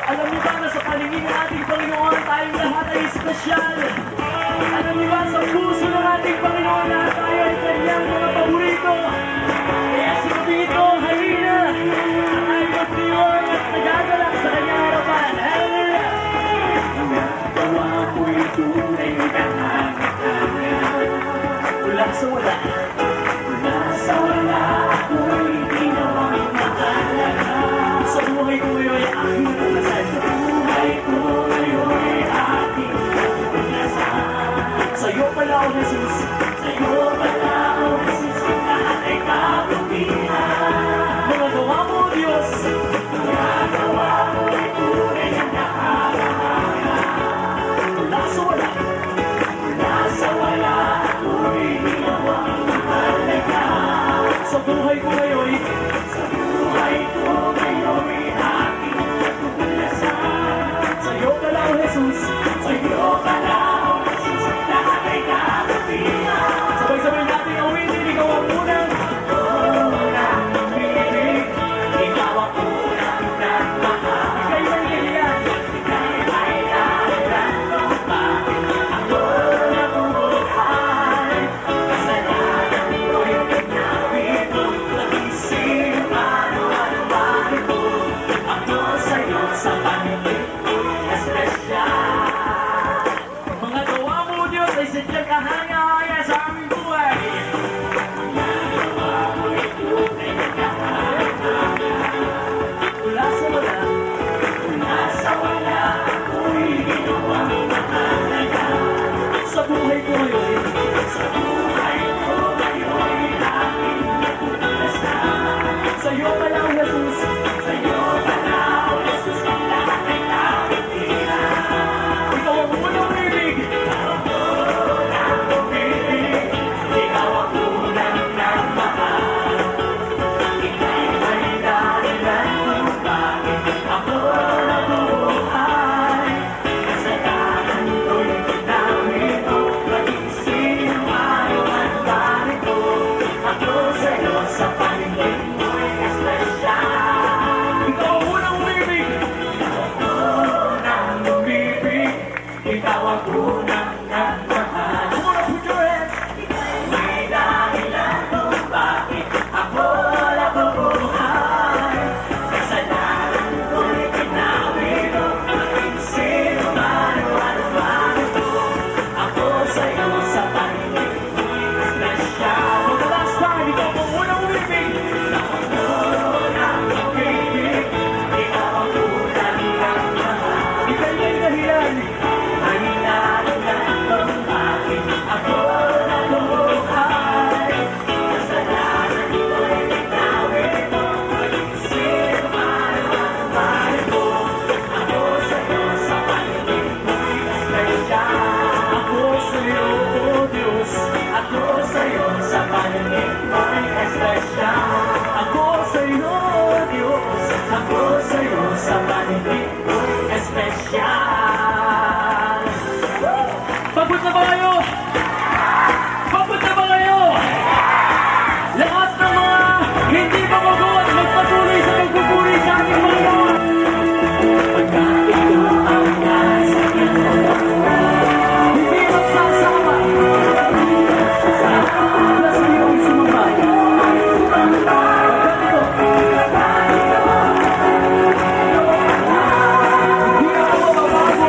Alam niyo ba na sa paningin ng ating Panginoon, tayong lahat ay espesyal? Alam niyo ba sa puso ng ating Panginoon na tayo ay kanyang mga paborito? Kaya sinabi ito, halina, at tayo magdiwang at nagagalak sa kanyang harapan. Hallelujah! Nagawa ko'y tunay na kahanga-hanga. Mula sa wala, ako'y ginawang mahalaga. Sa buhay ko ngayon ay aking natuklasan. Sa buhay ko ngayon ay aking natuklasan. Sa'yo pala o Jesus, sa'yo pala o Jesus, lahat ay kabutihan. Mga gawa mo, Diyos, mga gawa mo ay tunay na nakakahanga. Mula sa wala, ako'y ginawang mahalaga. Sa buhay ko ngayon, ay aking natuklasan. Sa'yo pala o Jesus, sa'yo pala o Jesus, lahat ay kabutihan. Sabay-sabay natin awitin, ikaw ang unang umiibig, ikaw ang unang nagmahal. Ika'y may dahilan, kung bakit ako nabubuhay. Kasalanan ko'y pinawid mo, naging sino man o anuman ito. Ako sa'yo sa paningin ko'y espesyal. Mga gawa mo, Diyos, ay sadyang kahanga-hanga sa aming buhay. Mga gawa mo'y tunay na kahanga-hanga. Mula sa wala, ako'y ginawang mahalaga. Sa buhay ko ngayon, aking natuklasan. Sa'yo pala o Jesus, sa'yo pala o Jesus, lahat ay kabutihan. Ikaw ang unang umibig, ikaw ang unang nagmahal. Ika'y may dahilan kung bakit ako nabubuhay. Kasalanan ko'y pinawid mo, maging sino man o anuman ito. Ako sa'yo sa paningin mo'y espesyal. Ikaw ang unang umibig, ikaw ang unang nagmahal. Come on, put your hands. Ika'y may dahilan kung bakit ako nabubuhay. Kasalanan ko'y pinawid mo, maging sino man o anuman ito. Ako sa'yo sa paningin mo'y espesyal. For the last time, ikaw ang unang umibig. Ikaw ang unang nagmahal. Ika'y may dahilan kung bakit ako nabubuhay. Kasalanan ko'y pinawid mo, maging sino man o anuman ito. Ako sa'yo sa paningin mo'y espesyal. Ako sa'yo, O Diyos, ako sa'yo sa paningin mo'y espesyal. Ako sa'yo, O Diyos, ako sa'yo sa paningin mo'y espesyal. Pagod na ba kayo? Pagod na ba kayo? Lahat ng mga hindi magugot, magpatuloy sa pagpupuri sa aking Panginoon. Pagkat ito ang nasa iyo, hindi magsasama. Plus iyong sumamba. Pagkat ito, hindi ako mababago.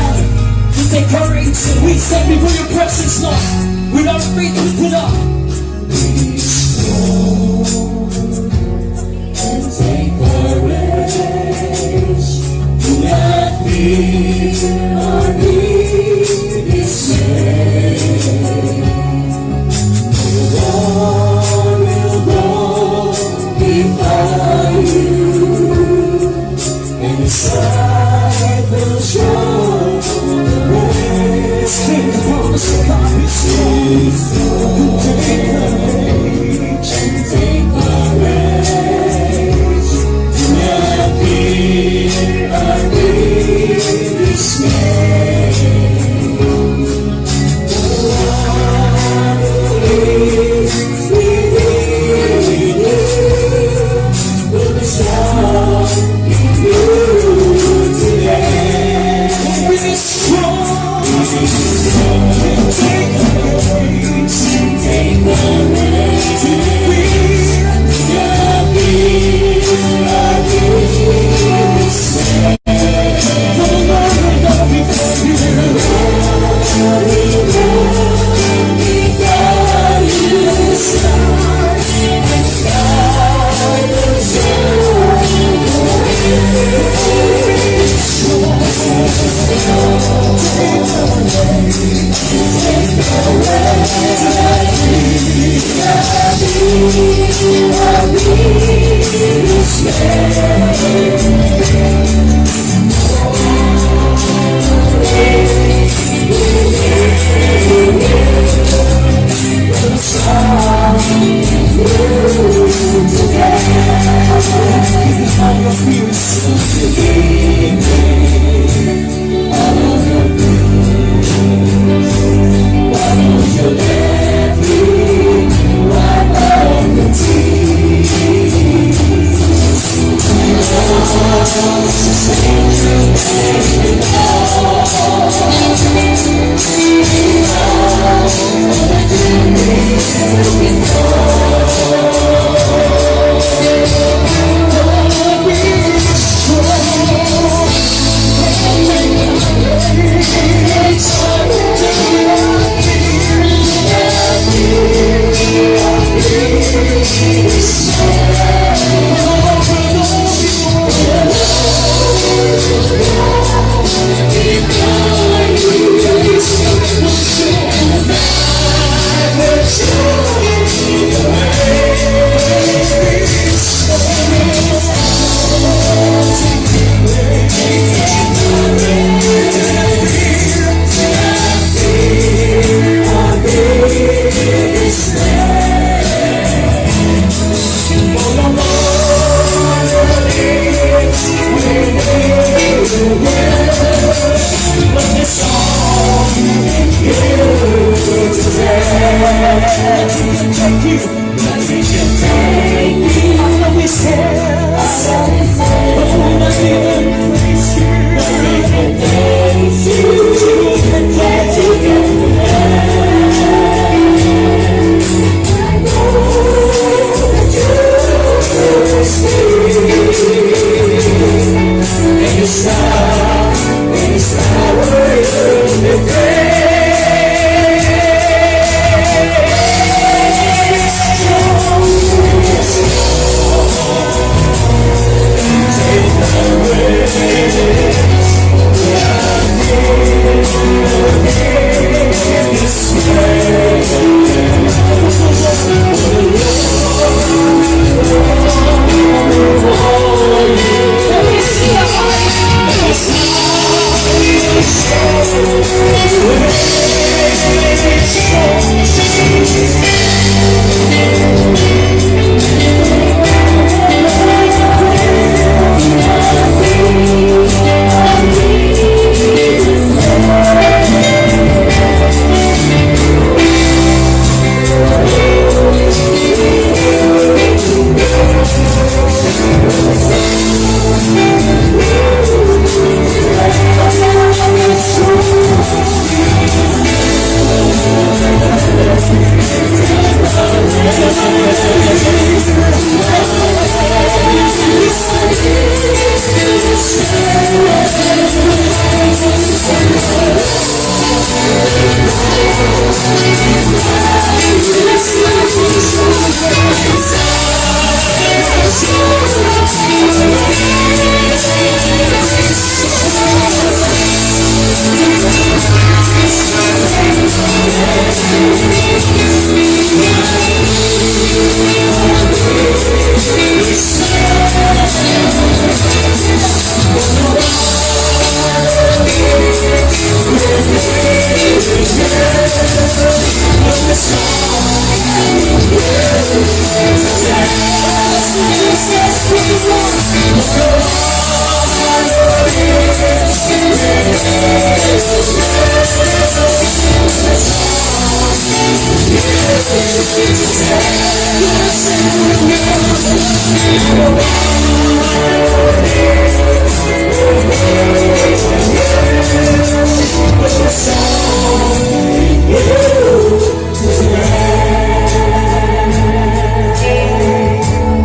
down. We take courage and we stand before your presence, Lord. With our faith lifted up. Be strong and take courage. Do not fear or be dismayed. The Lord will go before you, and His side will show the way. Sing the promise of God is true. Take courage and take courage. Do not fear or be dismayed. The Lord is within you, will be strong in you today. Be strong, take courage, take courage. Not fear or be dismayed. The Lord will go before you.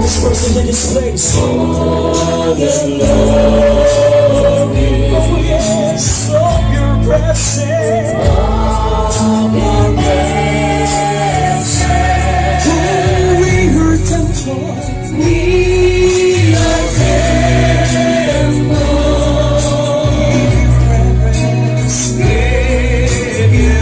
This person in this place. Oh, the glory. Oh, yes, of your presence. Of your presence. Oh, we heard them call. We are temple. Give you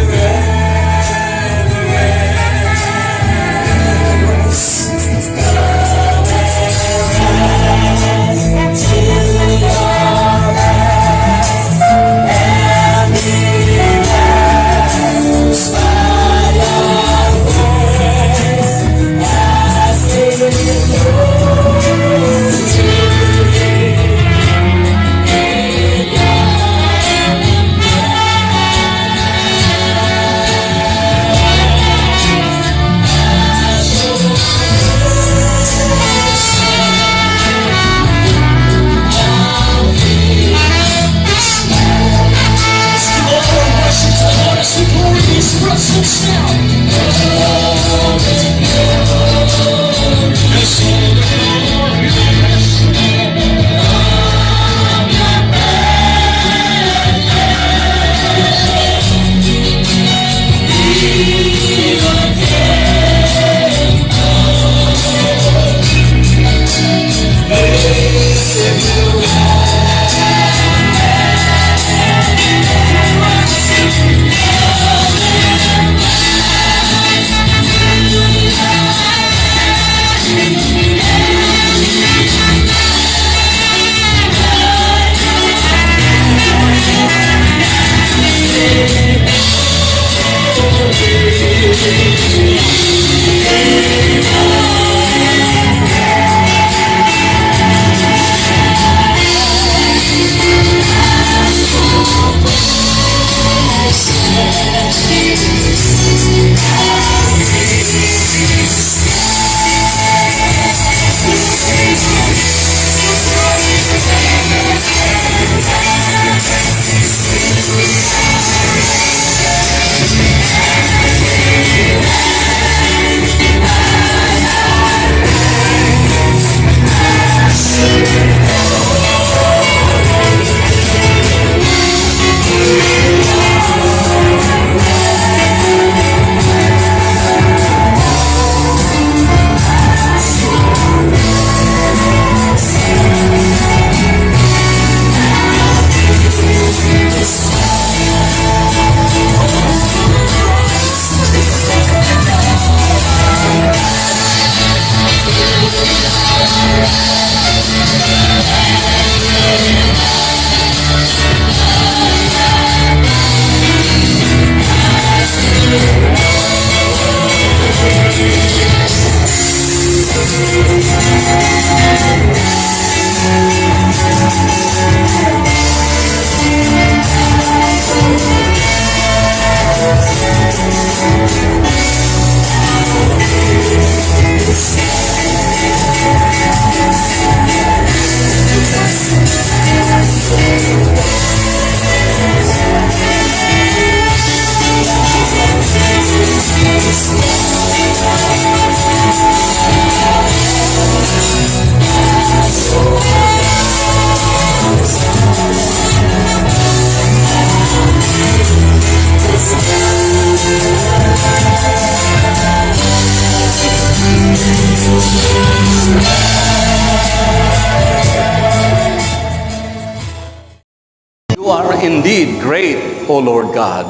You are indeed great, O Lord God.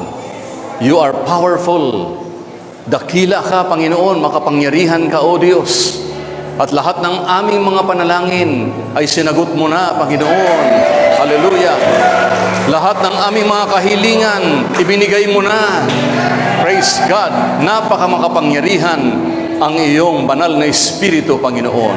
You are powerful. Dakila ka, Panginoon, makapangyarihan ka, O Diyos. At lahat ng aming mga panalangin ay sinagot mo na, Panginoon. Hallelujah. Lahat ng aming mga kahilingan, ibinigay mo na. Praise God. Napakamakapangyarihan ang iyong banal na Espiritu, Panginoon.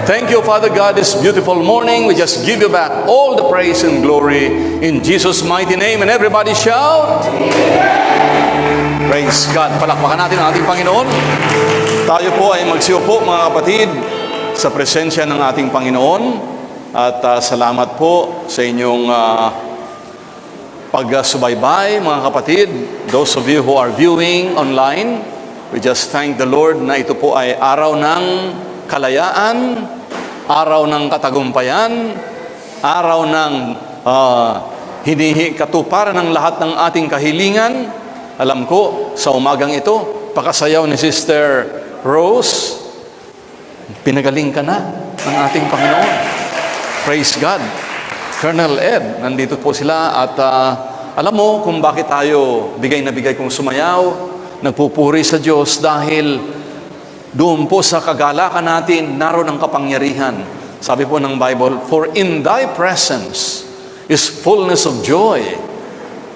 Thank you, Father God, this beautiful morning. We just give you back all the praise and glory in Jesus' mighty name. And everybody shout. Amen. Praise God. Palakpakan natin ang ating Panginoon. Tayo po ay magsiupo mga kapatid sa presensya ng ating Panginoon. At salamat po sa inyong pagsubaybay mga kapatid. Those of you who are viewing online, we just thank the Lord na ito po ay araw ng kalayaan, araw ng katagumpayan, araw ng katuparan ng lahat ng ating kahilingan. Alam ko, sa umagang ito, pakasayaw ni Sister Rose, pinagaling ka na ng ating Panginoon. Praise God. Colonel Ed, nandito po sila at alam mo kung bakit tayo bigay na bigay kung sumayaw, nagpupuri sa Diyos dahil doon po sa kagalakan natin, naroon ang kapangyarihan. Sabi po ng Bible, for in thy presence is fullness of joy,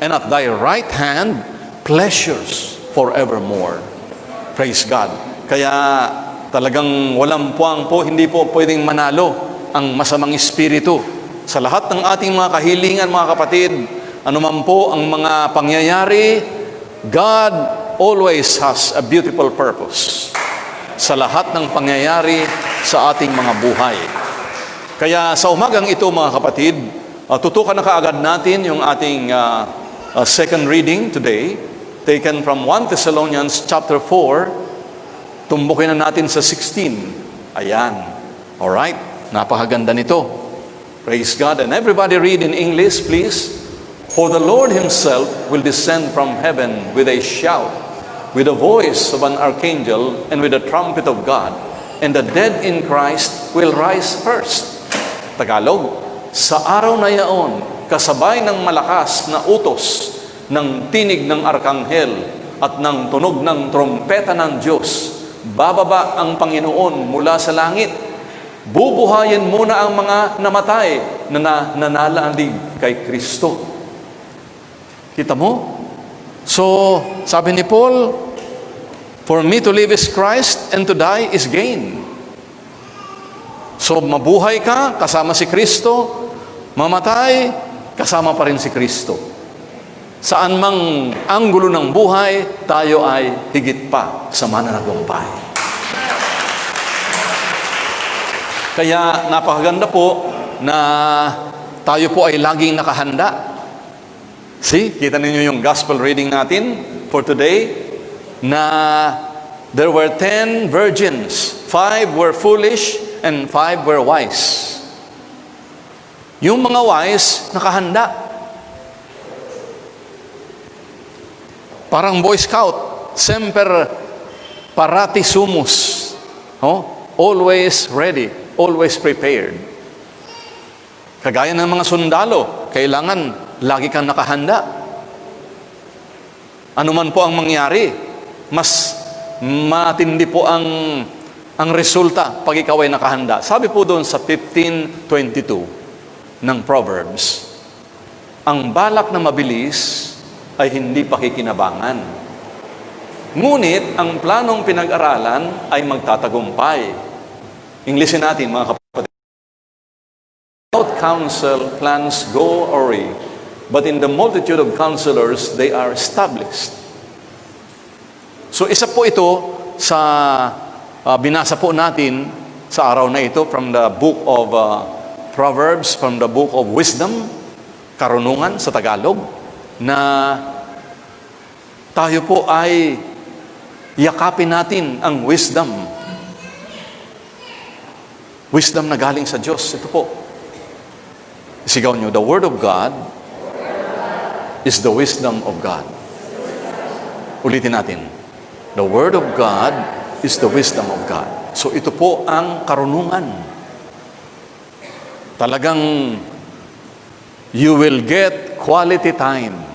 and at thy right hand pleasures forevermore. Praise God. Kaya talagang walang puwang po, hindi po pwedeng manalo ang masamang espiritu. Sa lahat ng ating mga kahilingan, mga kapatid, anuman po ang mga pangyayari, God always has a beautiful purpose sa lahat ng pangyayari sa ating mga buhay. Kaya sa umagang ito, mga kapatid, tutukan na kaagad natin yung ating second reading today, taken from 1 Thessalonians chapter 4, tumbukin na natin sa 16. Ayan. Alright? Napakaganda nito. Praise God. And everybody read in English, please. For the Lord Himself will descend from heaven with a shout, with the voice of an archangel, and with the trumpet of God. And the dead in Christ will rise first. Tagalog, sa araw na yaon, kasabay ng malakas na utos ng tinig ng arkanghel at ng tunog ng trompeta ng Diyos, bababa ang Panginoon mula sa langit. Bubuhayin muna ang mga namatay na nananalig kay Kristo. Kita mo? So, sabi ni Paul, for me to live is Christ and to die is gain. So, mabuhay ka kasama si Kristo, mamatay kasama pa rin si Kristo. Saan mang anggulo ng buhay, tayo ay higit pa sa mananagumpay. Kaya napakaganda po na tayo po ay laging nakahanda. See, kita ninyo yung gospel reading natin for today na there were 10 virgins, 5 were foolish and 5 were wise. Yung mga wise, nakahanda. Parang Boy Scout, semper parati sumus. Always ready, always prepared. Kagaya ng mga sundalo, kailangan lagi kang nakahanda. Ano man po ang mangyari, mas matindi po ang resulta pag ikaw ay nakahanda. Sabi po doon sa 15:22 ng Proverbs, ang balak na mabilis ay hindi pakikinabangan. Ngunit ang planong pinag-aralan ay magtatagumpay. Inglesin natin mga kapatid. Without counsel, plans go awry, but in the multitude of counselors, they are established. So isa po ito sa binasa po natin sa araw na ito from the book of Proverbs, from the book of Wisdom, karunungan sa Tagalog, na tayo po ay yakapin natin ang wisdom. Wisdom na galing sa Diyos. Ito po. Sigaw nyo, the Word of God is the wisdom of God. Ulitin natin. The Word of God is the wisdom of God. So ito po ang karunungan. Talagang you will get quality time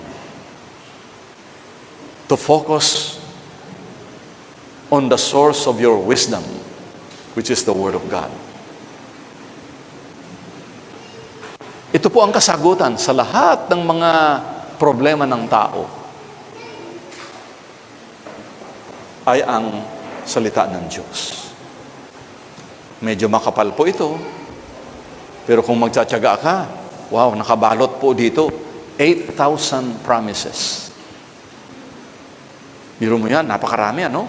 to focus on the source of your wisdom, which is the Word of God. Ito po ang kasagutan sa lahat ng mga problema ng tao ay ang salita ng Diyos. Medyo makapal po ito, pero kung magtsatsaga ka, wow, nakabalot po dito, 8,000 promises. Biro mo yan, napakarami ano?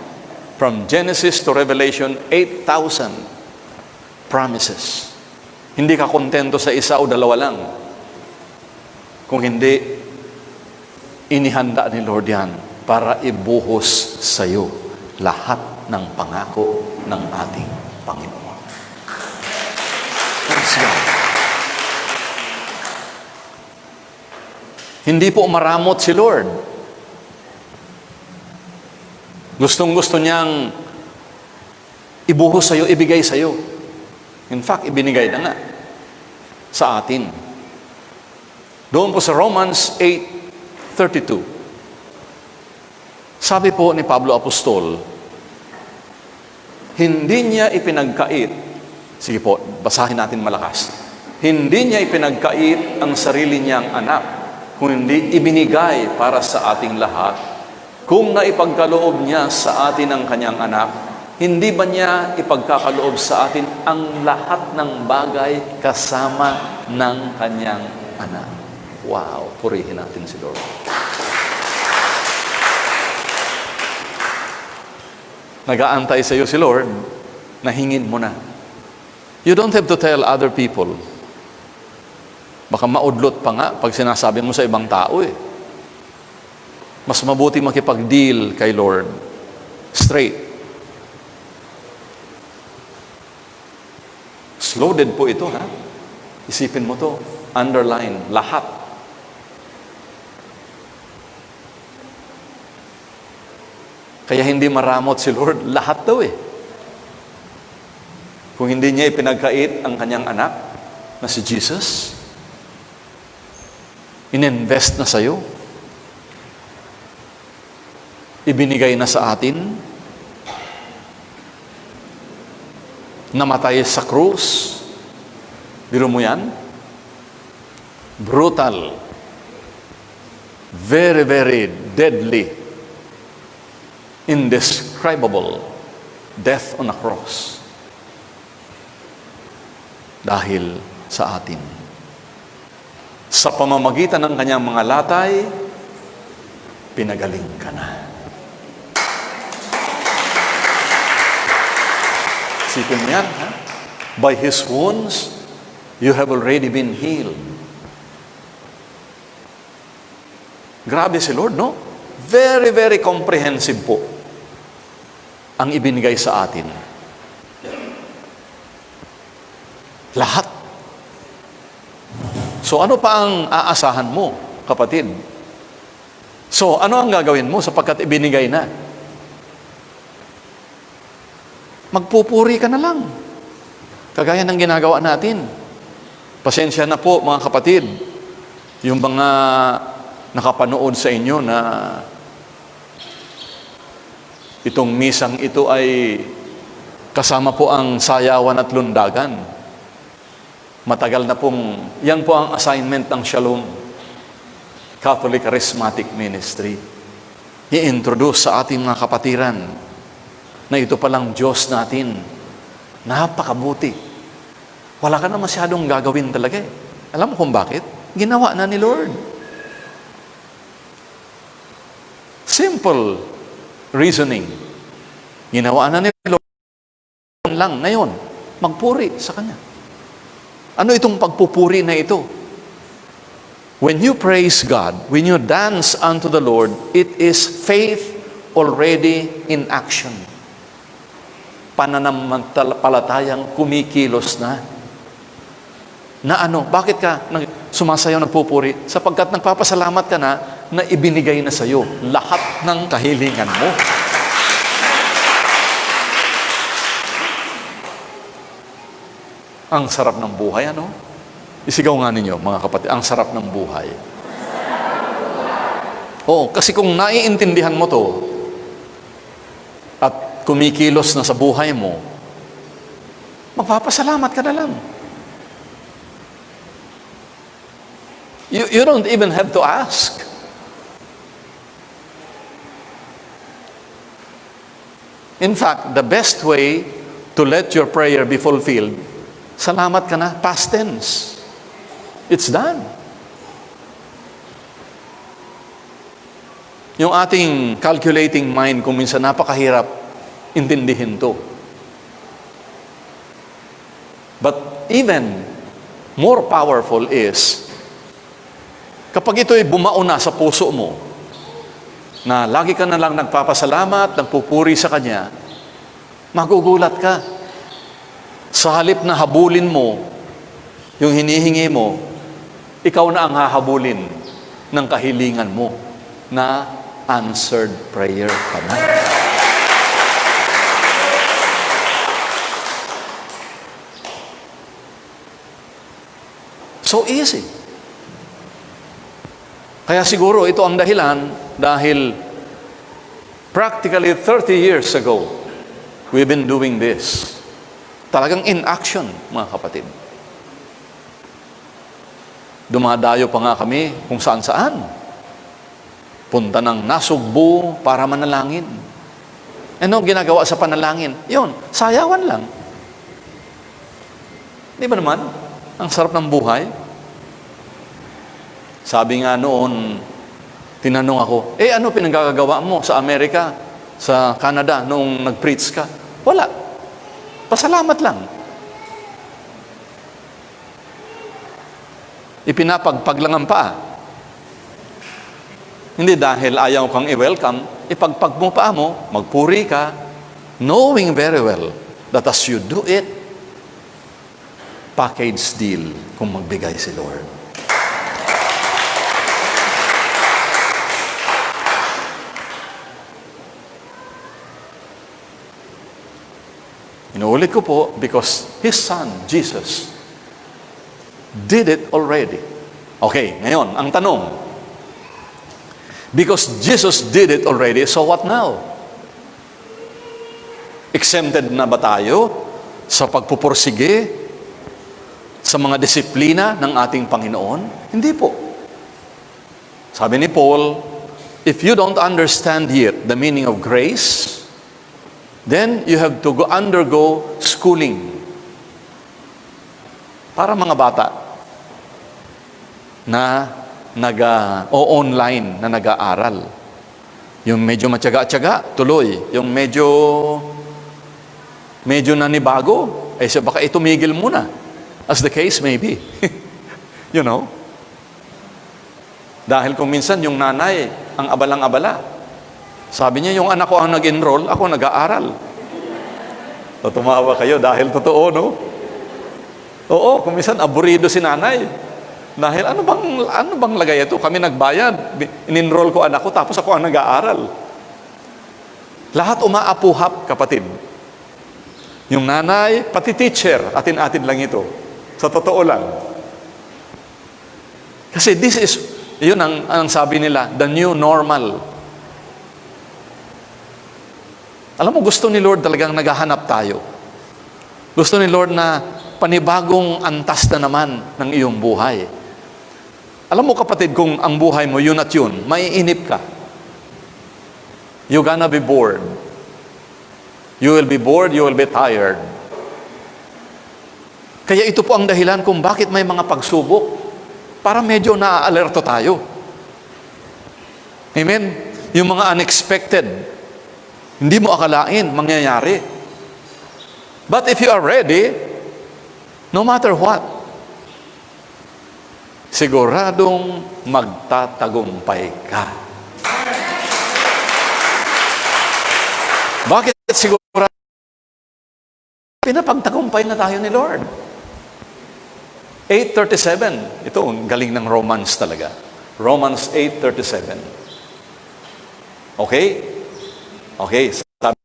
From Genesis to Revelation, 8,000 promises. Hindi ka kontento sa isa o dalawa lang. Kung hindi, inihanda ni Lord yan para ibuhos sa iyo lahat ng pangako ng ating Panginoon. Praise God. Hindi po maramot si Lord. Gustong-gusto niyang ibuhos sa iyo, ibigay sa iyo. In fact, ibinigay na nga sa atin. Doon po sa Romans 8:32. Sabi po ni Pablo Apostol, hindi niya ipinagkait, sige po, basahin natin malakas. Hindi niya ipinagkait ang sarili niyang anak, kundi ibinigay para sa ating lahat. Kung naipagkaloob niya sa atin ang kanyang anak, hindi ba niya ipagkakaloob sa atin ang lahat ng bagay kasama ng kanyang anak? Wow, purihin natin si Lord. Nag-aantay sa iyo si Lord, nahingin mo na. You don't have to tell other people. Baka maudlot pa nga pag sinasabi mo sa ibang tao eh. Mas mabuti makipag-deal kay Lord. Straight. Loaded po ito, ha? Isipin mo to. Underline. Lahat. Kaya hindi maramot si Lord. Lahat daw eh. Kung hindi niya ipinagkait ang kanyang anak na si Jesus, ininvest na sa'yo, ibinigay na sa atin, namatay sa krus. Biro mo yan? Brutal. Very, very deadly. Indescribable death on a cross. Dahil sa atin. Sa pamamagitan ng kanyang mga latay, pinagaling ka na. Isipin mo yan, ha? By His wounds, you have already been healed. Grabe si Lord, no? Very, very comprehensive po ang ibinigay sa atin. Lahat. So ano pa ang aasahan mo, kapatid? So ano ang gagawin mo sapagkat ibinigay na? Magpupuri ka na lang. Kagaya ng ginagawa natin. Pasensya na po mga kapatid. Yung mga nakapanood sa inyo na itong misang ito ay kasama po ang sayawan at lundagan. Matagal na pong, yan po ang assignment ng Shalom Catholic Charismatic Ministry. I-introduce sa ating mga kapatiran na ito palang Diyos natin. Napakabuti. Wala ka na masyadong gagawin talaga eh. Alam mo kung bakit? Ginawa na ni Lord. Simple reasoning. Ginawa na ni Lord lang ngayon. Magpuri sa Kanya. Ano itong pagpupuri na ito? When you praise God, when you dance unto the Lord, it is faith already in action. Pananampalatayang kumikilos na. Na ano? Bakit ka sumasayaw, nagpupuri? Sapagkat nagpapasalamat ka na ibinigay na sa iyo lahat ng kahilingan mo. Ang sarap ng buhay, ano? Isigaw nga ninyo, mga kapatid, ang sarap ng buhay. Oo, kasi kung naiintindihan mo to, at kumikilos na sa buhay mo, magpapasalamat ka na lang. You don't even have to ask. In fact, the best way to let your prayer be fulfilled, salamat ka na, past tense. It's done. Yung ating calculating mind, kung minsan napakahirap intindihin to. But even more powerful is, kapag ito'y bumao na sa puso mo, na lagi ka na lang nagpapasalamat, nagpupuri sa Kanya, magugulat ka. Sa halip na habulin mo, yung hinihingi mo, ikaw na ang hahabulin ng kahilingan mo na answered prayer ka na. So easy. Kaya siguro ito ang dahilan dahil practically 30 years ago, we've been doing this. Talagang in action, mga kapatid. Dumadayo pa nga kami kung saan-saan. Punta ng Nasugbu para manalangin. Ano ginagawa sa panalangin? Yun, sayawan lang. Di ba naman? Ang sarap ng buhay. Sabi nga noon, tinanong ako, ano pinagagawa mo sa Amerika, sa Canada, noong nag-preach ka? Wala. Pasalamat lang. Ipinapagpag lang ang paa. Hindi dahil ayaw kang i-welcome, ipagpag mo paa mo, magpuri ka, knowing very well that as you do it, package deal kung magbigay si Lord. Inuulit ko po because His Son, Jesus, did it already. Okay, ngayon, ang tanong, because Jesus did it already, so what now? Exempted na ba tayo sa pagpupursige sa mga disiplina ng ating Panginoon? Hindi po. Sabi ni Paul, if you don't understand yet the meaning of grace, then you have to undergo schooling. Para mga bata na online na nag-aaral. Yung medyo matyaga-tyaga, tuloy. Yung medyo nanibago, baka itumigil muna. As the case may be. You know? Dahil kung minsan yung nanay, ang abalang-abala. Sabi niya, yung anak ko ang nag-enroll, ako nag-aaral. So, tumawa kayo dahil totoo, no? Oo, kung minsan aburido si nanay. Dahil ano bang lagay ito? Kami nagbayad. In-enroll ko anak ko, tapos ako ang nag-aaral. Lahat umaapuhap, kapatid. Yung nanay, pati teacher, atin-atin lang ito. Sa totoo lang. Kasi this is, yun ang sabi nila, the new normal. Alam mo, gusto ni Lord talagang naghahanap tayo. Gusto ni Lord na panibagong antas na naman ng iyong buhay. Alam mo kapatid, kung ang buhay mo yun at yun, maiinip ka. You're gonna be bored. You will be bored, you will be tired. Kaya ito po ang dahilan kung bakit may mga pagsubok. Para medyo naaalerto tayo. Amen? Yung mga unexpected, hindi mo akalain mangyayari. But if you are ready, no matter what, siguradong magtatagumpay ka. Bakit sigurado? Pinapagtagumpay na tayo ni Lord. 8:37. Ito, ang galing ng Romans talaga. Romans 8:37. Okay? Okay, sabi,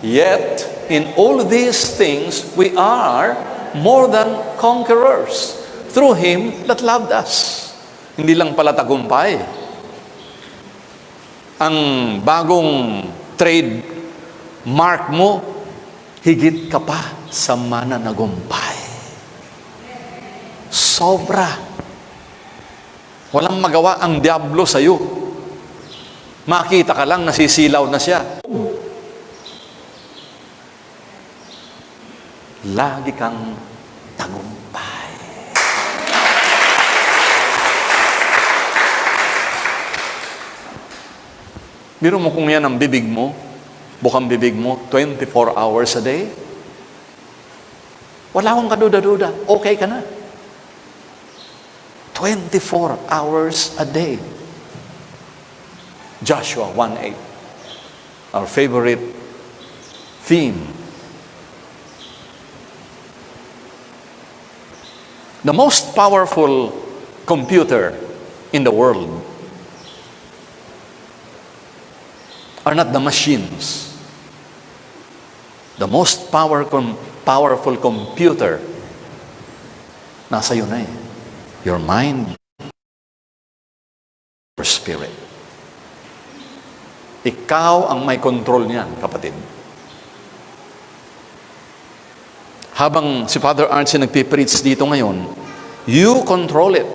yet in all these things we are more than conquerors through Him that loved us. Hindi lang pala tagumpay. Ang bagong trade mark mo, higit ka pa sa mananagumpay. Sobra. Walang magawa ang diablo sa'yo. Makita ka lang, nasisilaw na siya. Lagi kang tagumpay. Biro mo kung yan ang bibig mo, bukang bibig mo, 24 hours a day. Wala akong kaduda-duda. Okay ka na. 24 hours a day. Joshua 1:8. Our favorite theme. The most powerful computer in the world are not the machines. The most powerful computer, nasa iyo na eh. Your mind, your spirit. Ikaw ang may control niyan, kapatid. Habang si Father Archie nagpipreach dito ngayon, you control it.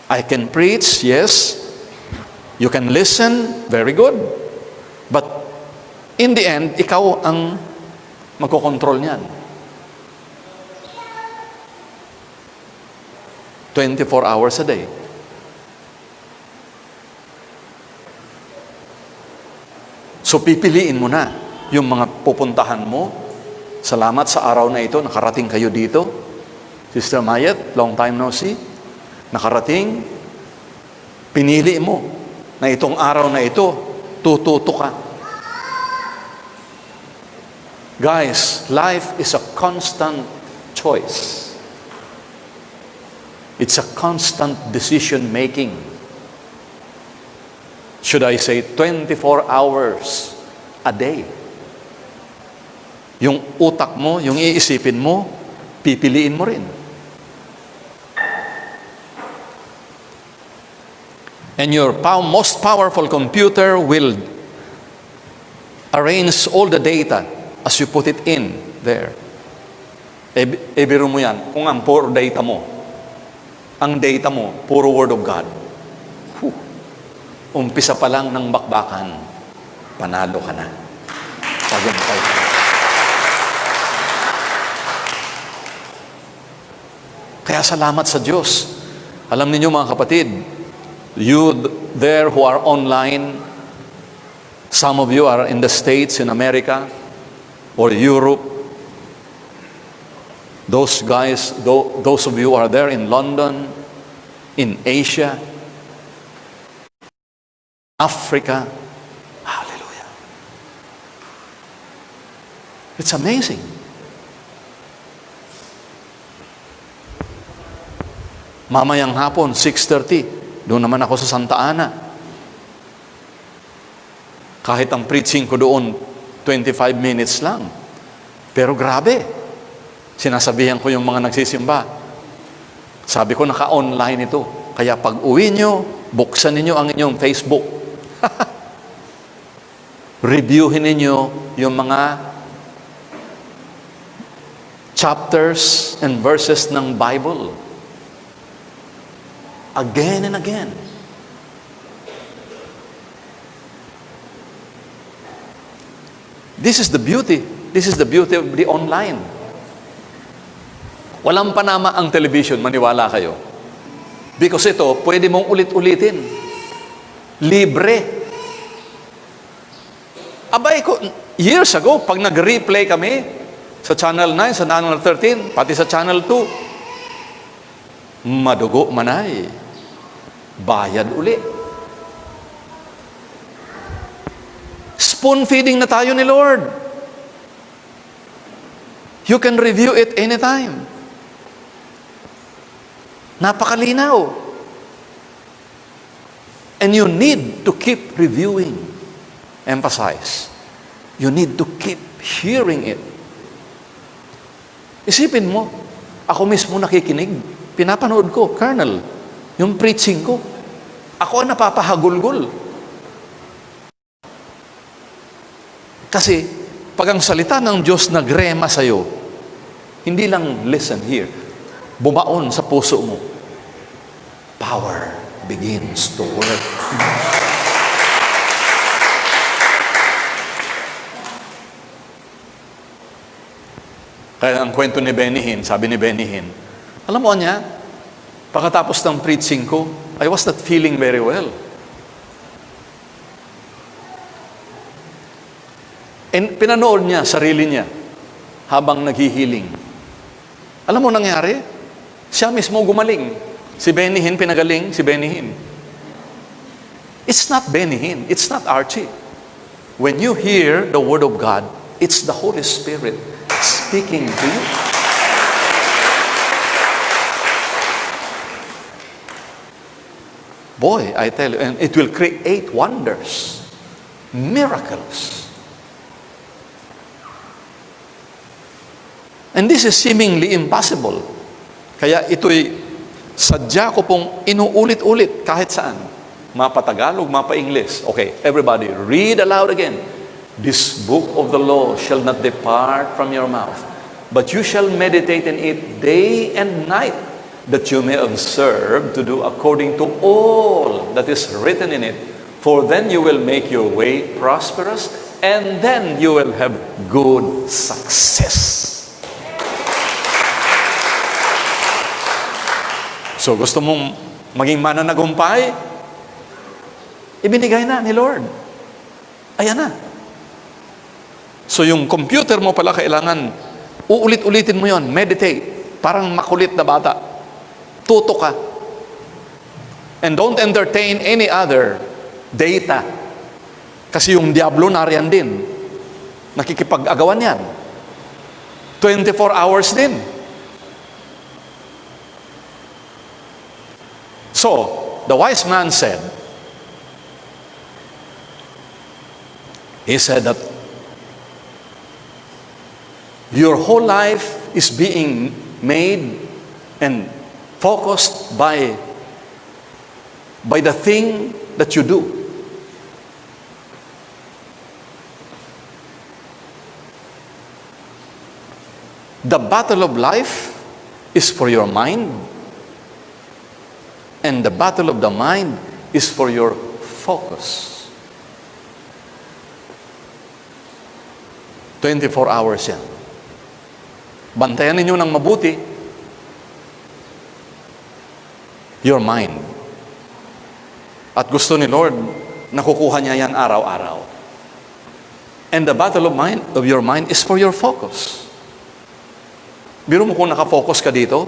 I can preach, yes. You can listen, very good. But in the end, ikaw ang magkokontrol niyan. 24 hours a day. So pipiliin mo na yung mga pupuntahan mo. Salamat sa araw na ito, nakarating kayo dito. Sister Mayet, long time no see. Nakarating, pinili mo na itong araw na ito, tututo ka. Guys, life is a constant choice. It's a constant decision making. Should I say 24 hours a day? Yung utak mo, yung iisipin mo, pipiliin mo rin. And your most powerful computer will arrange all the data as you put it in there. Biro mo yan, kung ang puro data mo, puro Word of God. Umpisa pa lang ng bakbakan, panalo ka na. Tagumpay ka. Kaya salamat sa Diyos. Alam niyo mga kapatid, you there who are online, some of you are in the States, in America, or Europe. Those guys, those of you who are there in London, in Asia, Africa. Hallelujah. It's amazing. Mamayang hapon, 6:30, doon naman ako sa Santa Ana. Kahit ang preaching ko doon, 25 minutes lang. Pero grabe. Sinasabihan ko yung mga nagsisimba. Sabi ko, naka-online ito. Kaya pag uwi nyo, buksan ninyo ang inyong Facebook. Reviewin ninyo yung mga chapters and verses ng Bible. Again and again. This is the beauty. This is the beauty of the online. Walang panama ang television, maniwala kayo. Because ito, pwede mong ulit-ulitin. Libre. Abay ko, years ago, pag nag-replay kami sa Channel 9, sa Channel 13, pati sa Channel 2, madugo manay. Bayad uli. Spoon feeding na tayo ni Lord. You can review it anytime. Napakalinaw. And you need to keep reviewing. Emphasize. You need to keep hearing it. Isipin mo, ako mismo nakikinig. Pinapanood ko, Colonel, yung preaching ko. Ako ang napapahagulgol. Kasi, pag ang salita ng Diyos nagrema sa'yo, hindi lang listen here, bumaon sa puso mo. Power begins to work. Kaya ang kwento ni Benny Hinn, sabi ni Benny Hinn, alam mo niya, pagkatapos ng preaching ko, I was not feeling very well. And pinanood niya, sarili niya, habang naghihiling. Alam mo nangyari? Siya mismo gumaling. Si Benny Hinn pinagaling, si Benny Hinn. It's not Benny Hinn, it's not Archie. When you hear the Word of God, it's the Holy Spirit speaking to you. Boy, I tell you, and it will create wonders, miracles. And this is seemingly impossible. Kaya ito'y sadya ko pong inuulit-ulit kahit saan. Mapa-Tagalog, mapa-English. Okay, everybody, read aloud again. This book of the law shall not depart from your mouth, but you shall meditate in it day and night, that you may observe to do according to all that is written in it. For then you will make your way prosperous, and then you will have good success. So gusto mong maging mananagumpay? Ibinigay na ni Lord. Ayan na. So yung computer mo pala kailangan, uulit-ulitin mo yon, meditate. Parang makulit na bata. Tuto ka. And don't entertain any other data. Kasi yung diablo nariyan din. Nakikipag-agawan yan. 24 hours din. So, the wise man said, he said that your whole life is being made and focused by the thing that you do. The battle of life is for your mind, and the battle of the mind is for your focus. 24 hours yan. Bantayan ninyo ng mabuti your mind. At gusto ni Lord, nakukuha niya yan araw-araw. And the battle of your mind is for your focus. Biro mo kung nakafocus ka dito,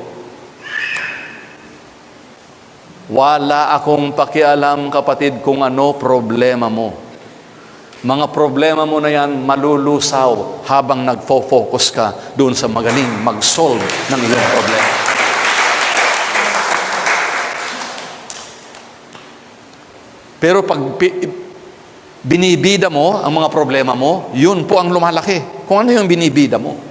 wala akong pakialam, kapatid, kung ano problema mo. Mga problema mo na yan, malulusaw habang nagfo-focus ka doon sa magaling mag-solve ng iyong problema. Pero pag binibida mo ang mga problema mo, yun po ang lumalaki. Kung ano yung binibida mo.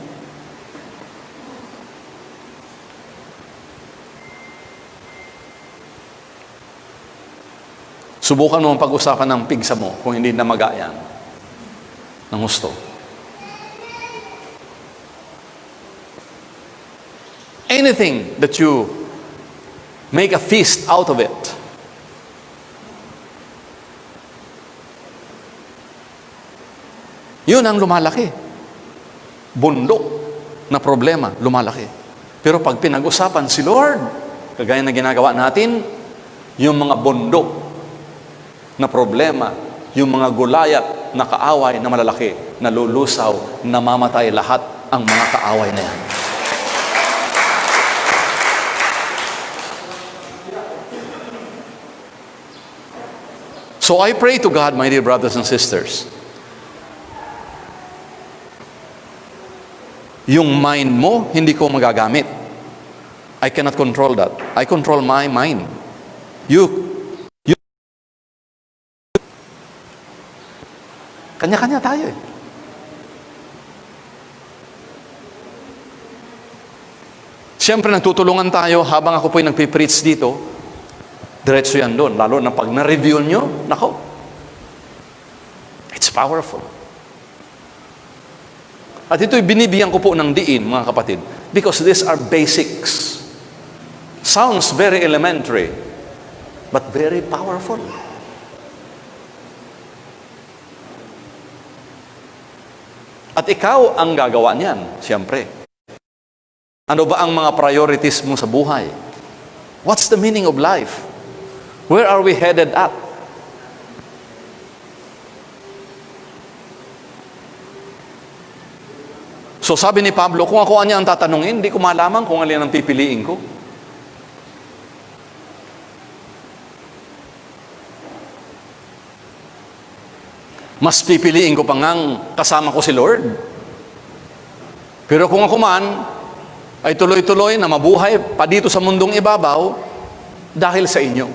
Subukan mo ang pag-usapan ng pigsa mo kung hindi na magayan ng gusto. Anything that you make a feast out of it, yun ang lumalaki. Bundok na problema, lumalaki. Pero pag pinag-usapan si Lord, kagaya na ginagawa natin, yung mga bundok na problema, yung mga gulayat na kaaway na malalaki, nalulusaw, namamatay lahat ang mga kaaway na yan. So I pray to God, my dear brothers and sisters, yung mind mo, hindi ko magagamit. I cannot control that. I control my mind. Kanya-kanya tayo eh. Siyempre, nagtutulungan tayo habang ako po'y nagpipreach dito. Diretso yan doon. Lalo na pag na-review nyo, nako. It's powerful. At ito'y binibigyan ko po ng diin, mga kapatid. Because these are basics. Sounds very elementary, but very powerful. At ikaw ang gagawa niyan, siyempre. Ano ba ang mga priorities mo sa buhay? What's the meaning of life? Where are we headed at? So sabi ni Pablo, kung ako niya ang tatanungin, hindi ko malaman kung alin ang pipiliin ko. Mas pipiliin ko pa ngang kasama ko si Lord. Pero kung ako man ay tuloy-tuloy na mabuhay pa dito sa mundong ibabaw, dahil sa inyo,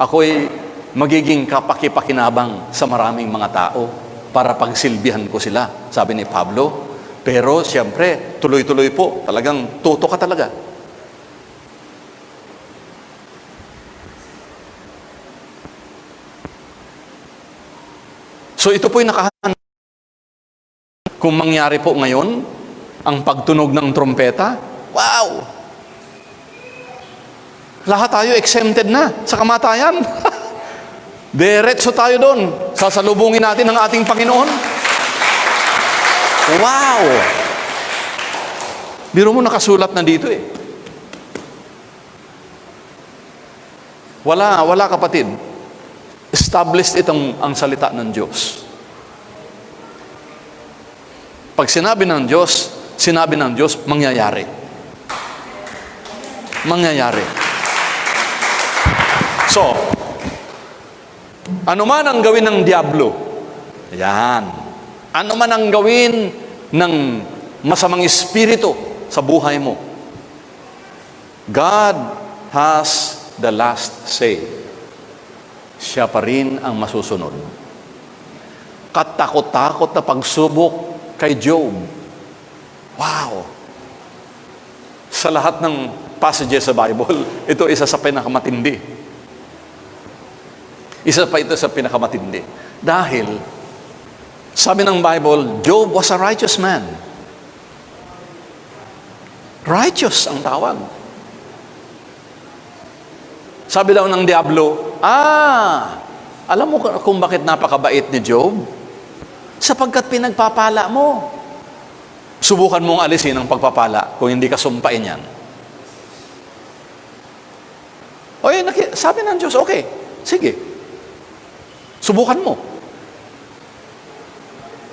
ako'y magiging kapakipakinabang sa maraming mga tao para pagsilbihan ko sila, sabi ni Pablo. Pero siyempre, tuloy-tuloy po, talagang tuto ka talaga. So ito po'y nakahanda. Kung mangyari po ngayon, ang pagtunog ng trompeta, wow! Lahat tayo exempted na sa kamatayan. Diretso tayo doon. Sasalubungin natin ang ating Panginoon. Wow! Biro mo nakasulat na dito eh. Wala kapatid. Established itong ang salita ng Diyos. Pag sinabi ng Diyos, mangyayari. Mangyayari. So, ano man ang gawin ng diablo, yan. Ano man ang gawin ng masamang espiritu sa buhay mo, God has the last say. Siya pa rin ang masusunod. Katakot-takot na pagsubok kay Job. Wow! Sa lahat ng passages sa Bible, ito isa sa pinakamatindi. Isa pa ito sa pinakamatindi. Dahil, sabi ng Bible, Job was a righteous man. Righteous ang tawag. Sabi daw ng diablo, alam mo kung bakit napakabait ni Job? Sapagkat pinagpapala mo. Subukan mong alisin ang pagpapala kung hindi ka sumpain yan. Sabi ng Diyos, okay, sige. Subukan mo.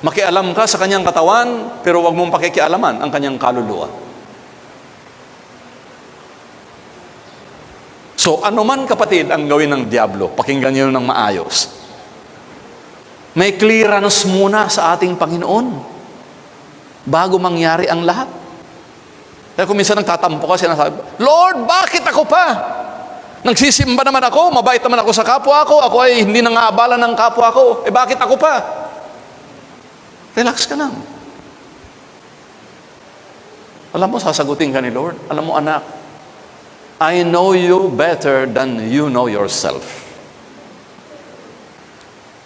Makialam ka sa kanyang katawan, pero wag mong pakikialaman ang kanyang kaluluwa. So, ano man kapatid ang gawin ng diablo, pakinggan niyo ng maayos. May clearance muna sa ating Panginoon bago mangyari ang lahat. Kaya kung minsan nagtatampo ka, sinasabi, Lord, bakit ako pa? Nagsisimba naman ako, mabait naman ako sa kapwa ko, ako ay hindi nangaabala ng kapwa ko, bakit ako pa? Relax ka lang. Alam mo, sasagutin ka ni Lord. Alam mo, anak, I know you better than you know yourself.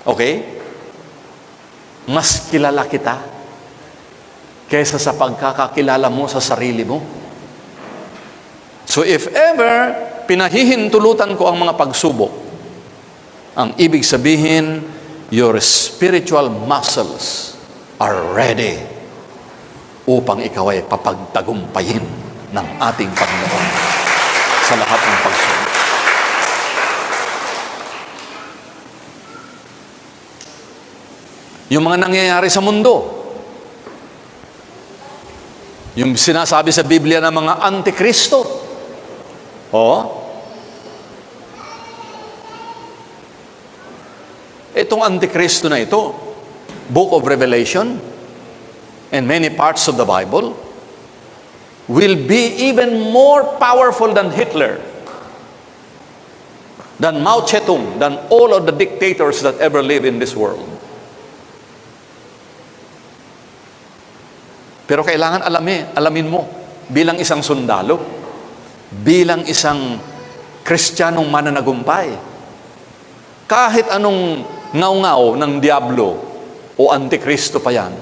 Okay? Mas kilala kita kaysa sa pagkakakilala mo sa sarili mo. So if ever pinahihintulutan ko ang mga pagsubok, ang ibig sabihin, your spiritual muscles are ready upang ikaw ay papagtagumpayin ng ating Panginoon sa lahat ng pagsubok. Yung mga nangyayari sa mundo, yung sinasabi sa Biblia ng mga antikristo, itong antikristo na ito, Book of Revelation and many parts of the Bible will be even more powerful than Hitler, than Mao Zedong, than all of the dictators that ever lived in this world. Pero kailangan alamin mo bilang isang sundalo, bilang isang Kristiyanong mananagumpay, kahit anong ngaw-ngaw ng diablo o antikristo pa yan,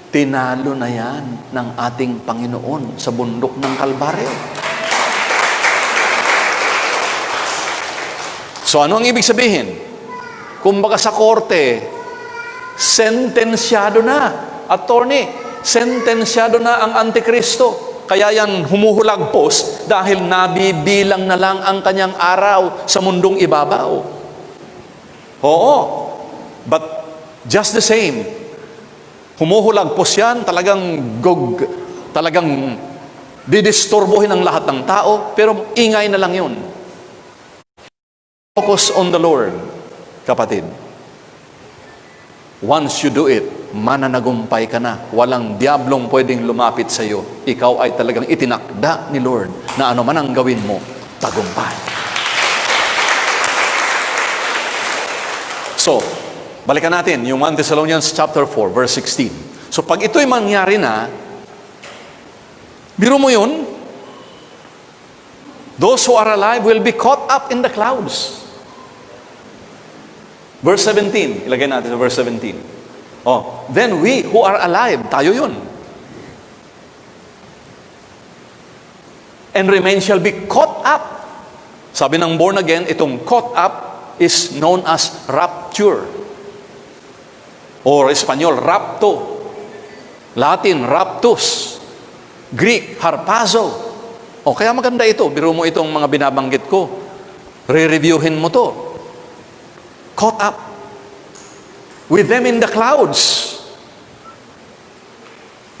tinalo na yan ng ating Panginoon sa bundok ng Kalbaryo. So ano ang ibig sabihin? Kumbaga sa korte, sentensyado na, attorney, sentensyado na ang antikristo. Kaya yan humuhulagpos dahil nabibilang na lang ang kanyang araw sa mundong ibabaw. Oo. But just the same, Humuhulagpos yan, talagang didisturbuhin ang lahat ng tao, pero ingay na lang yun. Focus on the Lord, kapatid. Once you do it, mananagumpay ka na. Walang diablong pwedeng lumapit sa iyo. Ikaw ay talagang itinakda ni Lord na ano man ang gawin mo, tagumpay. So, balikan natin yung 1 Thessalonians chapter 4, verse 16. So, pag ito'y mangyari na, biro mo yun, those who are alive will be caught up in the clouds. Verse 17, ilagay natin sa verse 17. Oh, then we who are alive, tayo yun. And remain shall be caught up. Sabi ng born again, itong caught up is known as rapture. Or Espanyol, rapto. Latin, raptus. Greek, harpazo. O kaya maganda ito. Biro mo itong mga binabanggit ko. Re-reviewin mo to. Caught up. With them in the clouds.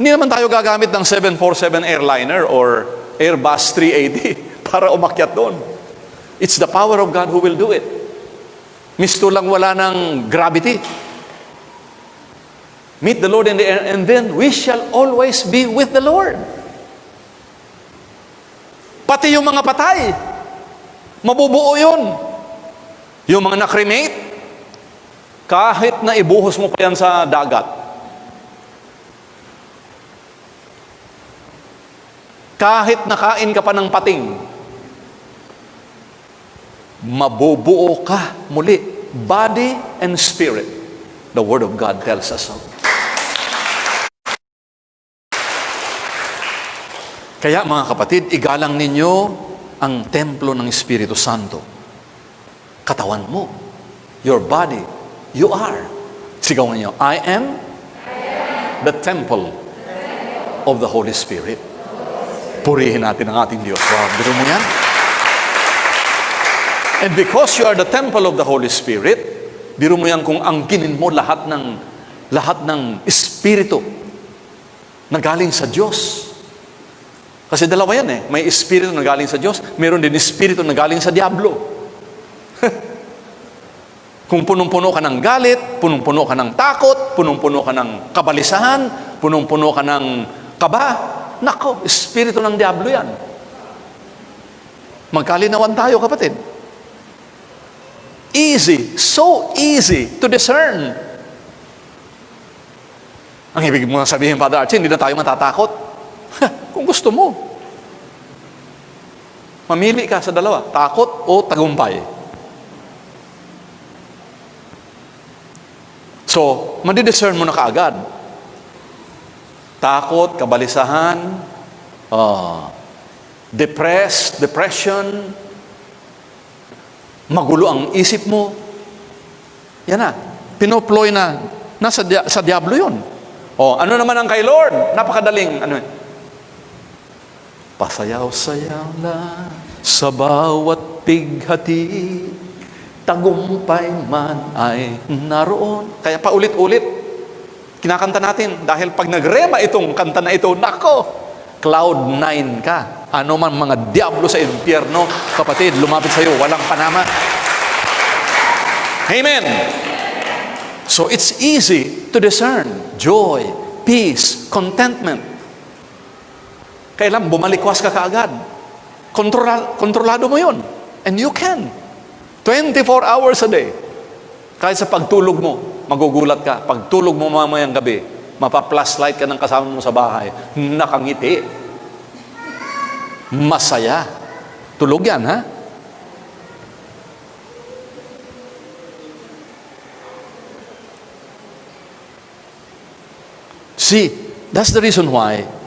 Hindi naman tayo gagamit ng 747 airliner or Airbus 380 para umakyat doon. It's the power of God who will do it. Misto lang wala ng gravity. Meet the Lord in the air, and then we shall always be with the Lord. Pati yung mga patay, mabubuo yun. Yung mga na-cremate, kahit na ibuhos mo pa yan sa dagat, kahit nakain ka pa ng pating, mabubuo ka muli, body and spirit. The Word of God tells us so. Kaya mga kapatid, igalang ninyo ang templo ng Espiritu Santo. Katawan mo, your body, you are. Sigaw ninyo, I am the temple of the Holy Spirit. Purihin natin ang ating Diyos. Wow, biro mo yan? And because you are the temple of the Holy Spirit, biro mo yan kung angkinin mo lahat ng Espiritu na galing sa Diyos. Kasi dalawa yan eh. May Espiritu na galing sa Diyos, meron din Espiritu na galing sa Diablo. Kung punong-puno ka ng galit, punong-puno ka ng takot, punong-puno ka ng kabalisahan, punong-puno ka ng kaba, nako, Espiritu ng Diablo yan. Magkalinawan tayo, kapatid. Easy, so easy to discern. Ang ibig mo sabihin, Father Archie, hindi na tayo matatakot. Kung gusto mo. Mamili ka sa dalawa, takot o tagumpay. So, madidiscern mo na kaagad. Takot, kabalisahan, depression, magulo ang isip mo. Yan na. Pinoploy na. Sa Diablo yun. Ano naman ang kay Lord? Napakadaling. Pasayaw-sayaw na sa bawat pighati, tagumpay man ay naroon. Kaya paulit-ulit, kinakanta natin. Dahil pag nagrema itong kanta na ito, nako, cloud 9 ka. Ano man mga diablo sa impyerno, kapatid, lumapit sa iyo, walang panama. Amen. So it's easy to discern joy, peace, contentment. Kailan bumalikwas ka kaagad. Kontrolado mo yun. And you can. 24 hours a day. Kahit sa pagtulog mo, magugulat ka. Pagtulog mo mamayang gabi, mapa-flashlight ka ng kasama mo sa bahay, nakangiti. Masaya. Tulog yan, ha? See, that's the reason why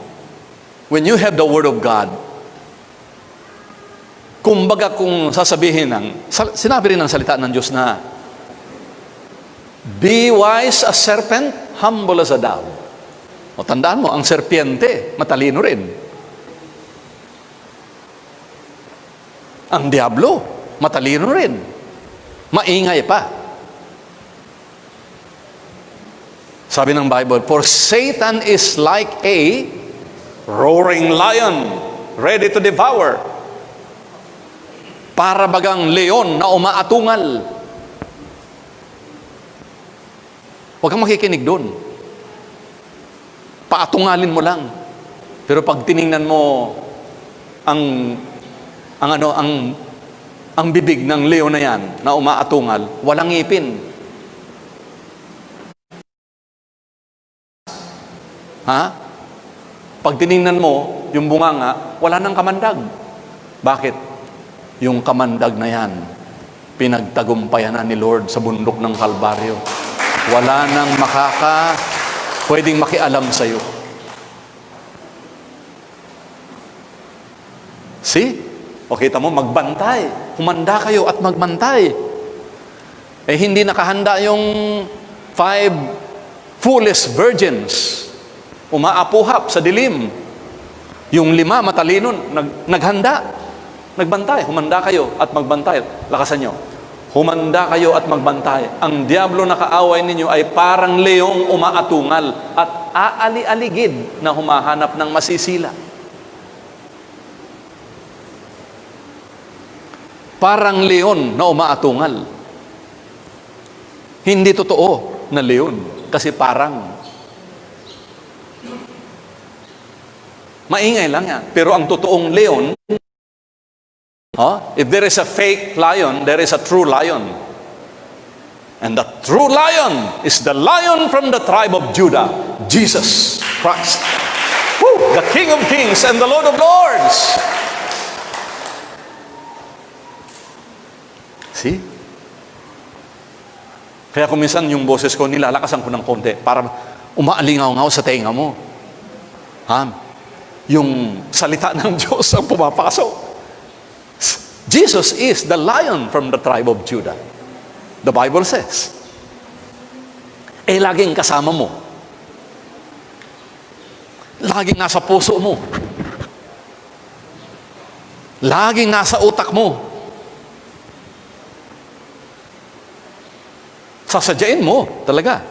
when you have the Word of God, kumbaga kung sasabihin sinabi rin ng salita ng Diyos na, be wise as serpent, humble as a dove. O tandaan mo, ang serpiente, matalino rin. Ang diablo, matalino rin. Maingay pa. Sabi ng Bible, for Satan is like a roaring lion, ready to devour. Para bagang leon na umaatungal. Huwag kang makikinig doon. Paatungalin mo lang. Pero pag tiningnan mo ang bibig ng leon na yan na umaatungal, walang ngipin. Ha? Pag tiningnan mo, yung bunganga, wala nang kamandag. Bakit? Yung kamandag na yan, pinagtagumpayan na ni Lord sa bundok ng Kalbaryo. Wala nang pwedeng makialam sa'yo. See? O kita mo, magbantay. Humanda kayo at magbantay. Eh hindi nakahanda yung 5 foolish virgins. Umaapuhap sa dilim. Yung 5 matalino, naghanda. Nagbantay. Humanda kayo at magbantay. Lakasan nyo. Humanda kayo at magbantay. Ang diablo na kaaway ninyo ay parang leong umaatungal at aali-aligid na humahanap ng masisila. Parang leon na umaatungal. Hindi totoo na leon. Kasi parang. Maingay lang yan. Pero ang totoong leon, if there is a fake lion, there is a true lion. And the true lion is the lion from the tribe of Judah, Jesus Christ. Woo! The King of Kings and the Lord of Lords. See? Kaya kung minsan yung boses ko, nilalakasan ko ng konti para umaalingaw-ngaw sa tenga mo. Yung salita ng Diyos ang pumapasok. Jesus is the lion from the tribe of Judah. The Bible says. Laging kasama mo. Laging nasa puso mo. Laging nasa utak mo. Sasadyain mo, talaga.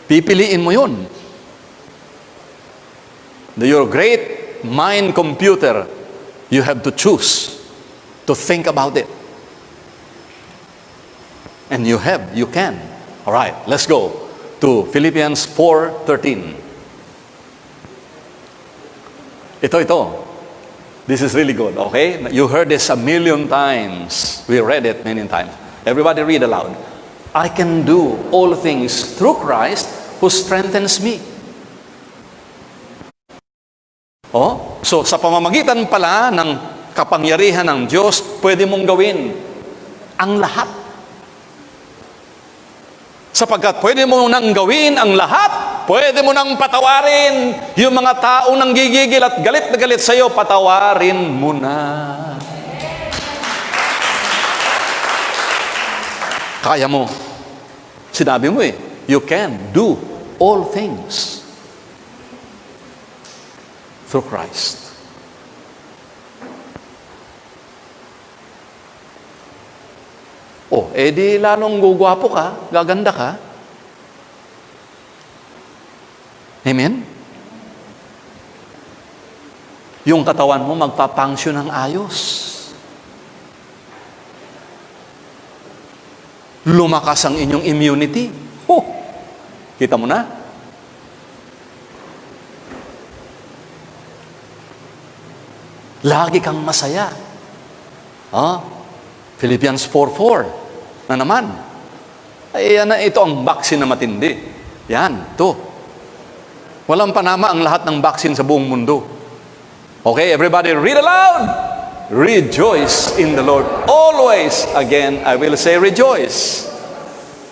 Pipiliin mo yun. Your great mind computer, you have to choose to think about it. And you can. All right, let's go to Philippians 4:13. Ito. This is really good, okay? You heard this a million times. We read it many times. Everybody read aloud. I can do all things through Christ who strengthens me. So sa pamamagitan pala ng kapangyarihan ng Diyos, pwede mong gawin ang lahat. Sapagkat pwede mo nang gawin ang lahat, pwede mo nang patawarin yung mga taong nanggigigil at galit na galit sa'yo, patawarin mo na. Kaya mo. Sinabi mo you can do all things through Christ. Di lalong gugwapo ka, gaganda ka. Amen? Yung katawan mo magpapangsyon ng ayos. Lumakas ang inyong immunity. Kita mo na? Lagi kang masaya. Philippians 4:4 na naman. Ito ang vaccine na matindi. Yan, to. Walang panama ang lahat ng vaccine sa buong mundo. Okay, everybody read aloud. Rejoice in the Lord always. Again, I will say rejoice.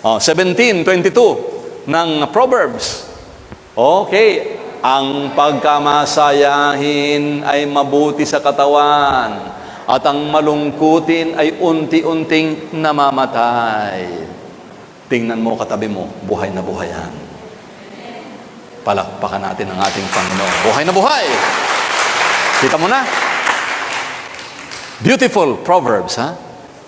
17:22 ng Proverbs. Okay, ang pagkamasayahin ay mabuti sa katawan at ang malungkutin ay unti-unting namamatay. Tingnan mo katabi mo, buhay na buhay yan. Palakpakan natin ang ating Panginoon. Buhay na buhay! Kita mo na? Beautiful Proverbs,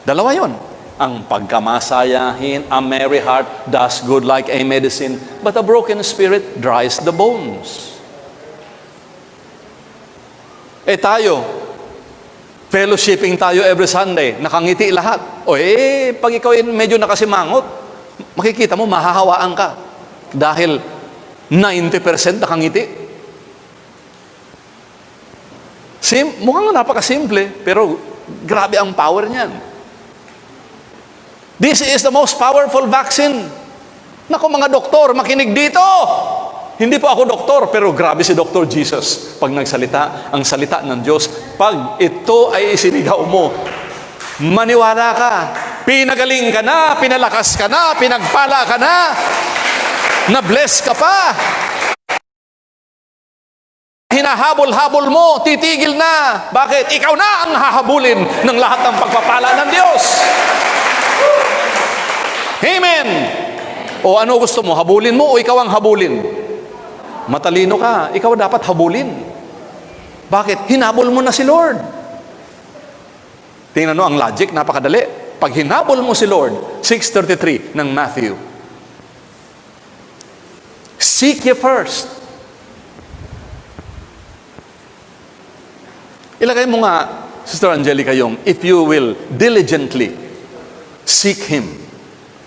Dalawa yon. Ang pagkamasayahin, a merry heart does good like a medicine, but a broken spirit dries the bones. Tayo, fellowshipping tayo every Sunday, nakangiti lahat. Pag ikaw medyo nakasimangot, makikita mo, mahahawaan ka. Dahil 90% nakangiti. Mukhang napakasimple, pero grabe ang power niyan. This is the most powerful vaccine. Naku mga doktor, makinig dito. Hindi po ako doktor, pero grabe si Dr. Jesus. Pag nagsalita, ang salita ng Diyos, pag ito ay isinigaw mo, maniwala ka, pinagaling ka na, pinalakas ka na, pinagpala ka na, na-bless ka pa. Hinahabol-habol mo, titigil na. Bakit? Ikaw na ang hahabulin ng lahat ng pagpapala ng Diyos. Amen! O ano gusto mo? Habulin mo o ikaw ang habulin? Matalino ka, ikaw dapat habulin. Bakit? Hinabol mo na si Lord. Tingnan mo ang logic, napakadali. Pag hinabol mo si Lord, 6:33 ng Matthew. Seek ye first. Ilagay mo nga, Sister Angelica, if you will diligently seek Him,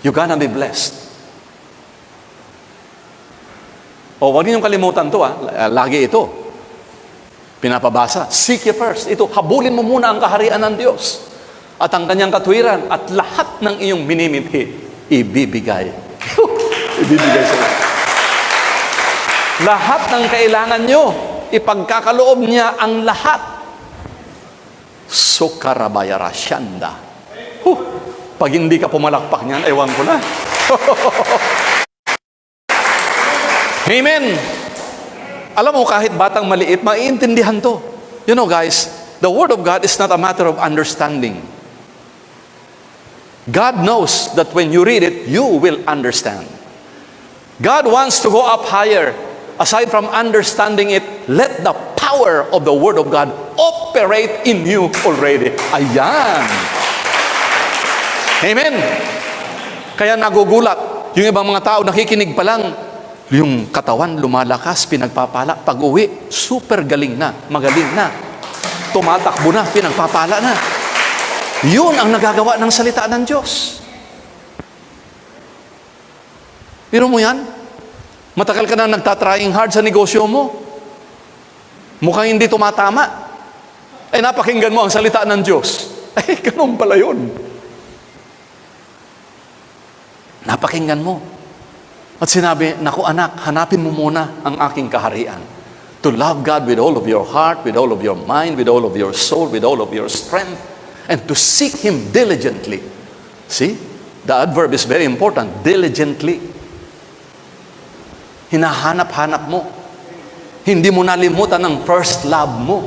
you're gonna be blessed. Huwag niyong kalimutan to, lagi ito. Pinapabasa, seek ye first. Ito, habulin mo muna ang kaharian ng Diyos at ang kanyang katwiran at lahat ng iyong minimithi, ibibigay. Ibibigay sa iyo. Lahat ng kailangan nyo, ipagkakaloob niya ang lahat. Sukarabayara Shanda. Pag hindi ka pumalakpak niyan, ewan ko na. Amen. Alam mo, kahit batang maliit, maiintindihan to. You know guys, the Word of God is not a matter of understanding. God knows that when you read it, you will understand. God wants to go up higher. Aside from understanding it, let the power of the Word of God operate in you already. Ayan. Amen. Kaya nagugulat. Yung ibang mga tao nakikinig pa lang, yung katawan lumalakas, pinagpapala. Pag uwi, super galing na, magaling na. Tumatakbo na, pinagpapala na. Yun ang nagagawa ng salita ng Diyos. Pero mo yan? Matagal ka na nagtatrying hard sa negosyo mo. Mukhang hindi tumatama. Napakinggan mo ang salita ng Diyos. Ganun pala yun. Napakinggan mo. At sinabi, naku anak, hanapin mo muna ang aking kaharian. To love God with all of your heart, with all of your mind, with all of your soul, with all of your strength, and to seek Him diligently. See? The adverb is very important. Diligently. Hinahanap-hanap mo. Hindi mo nalimutan ang first love mo.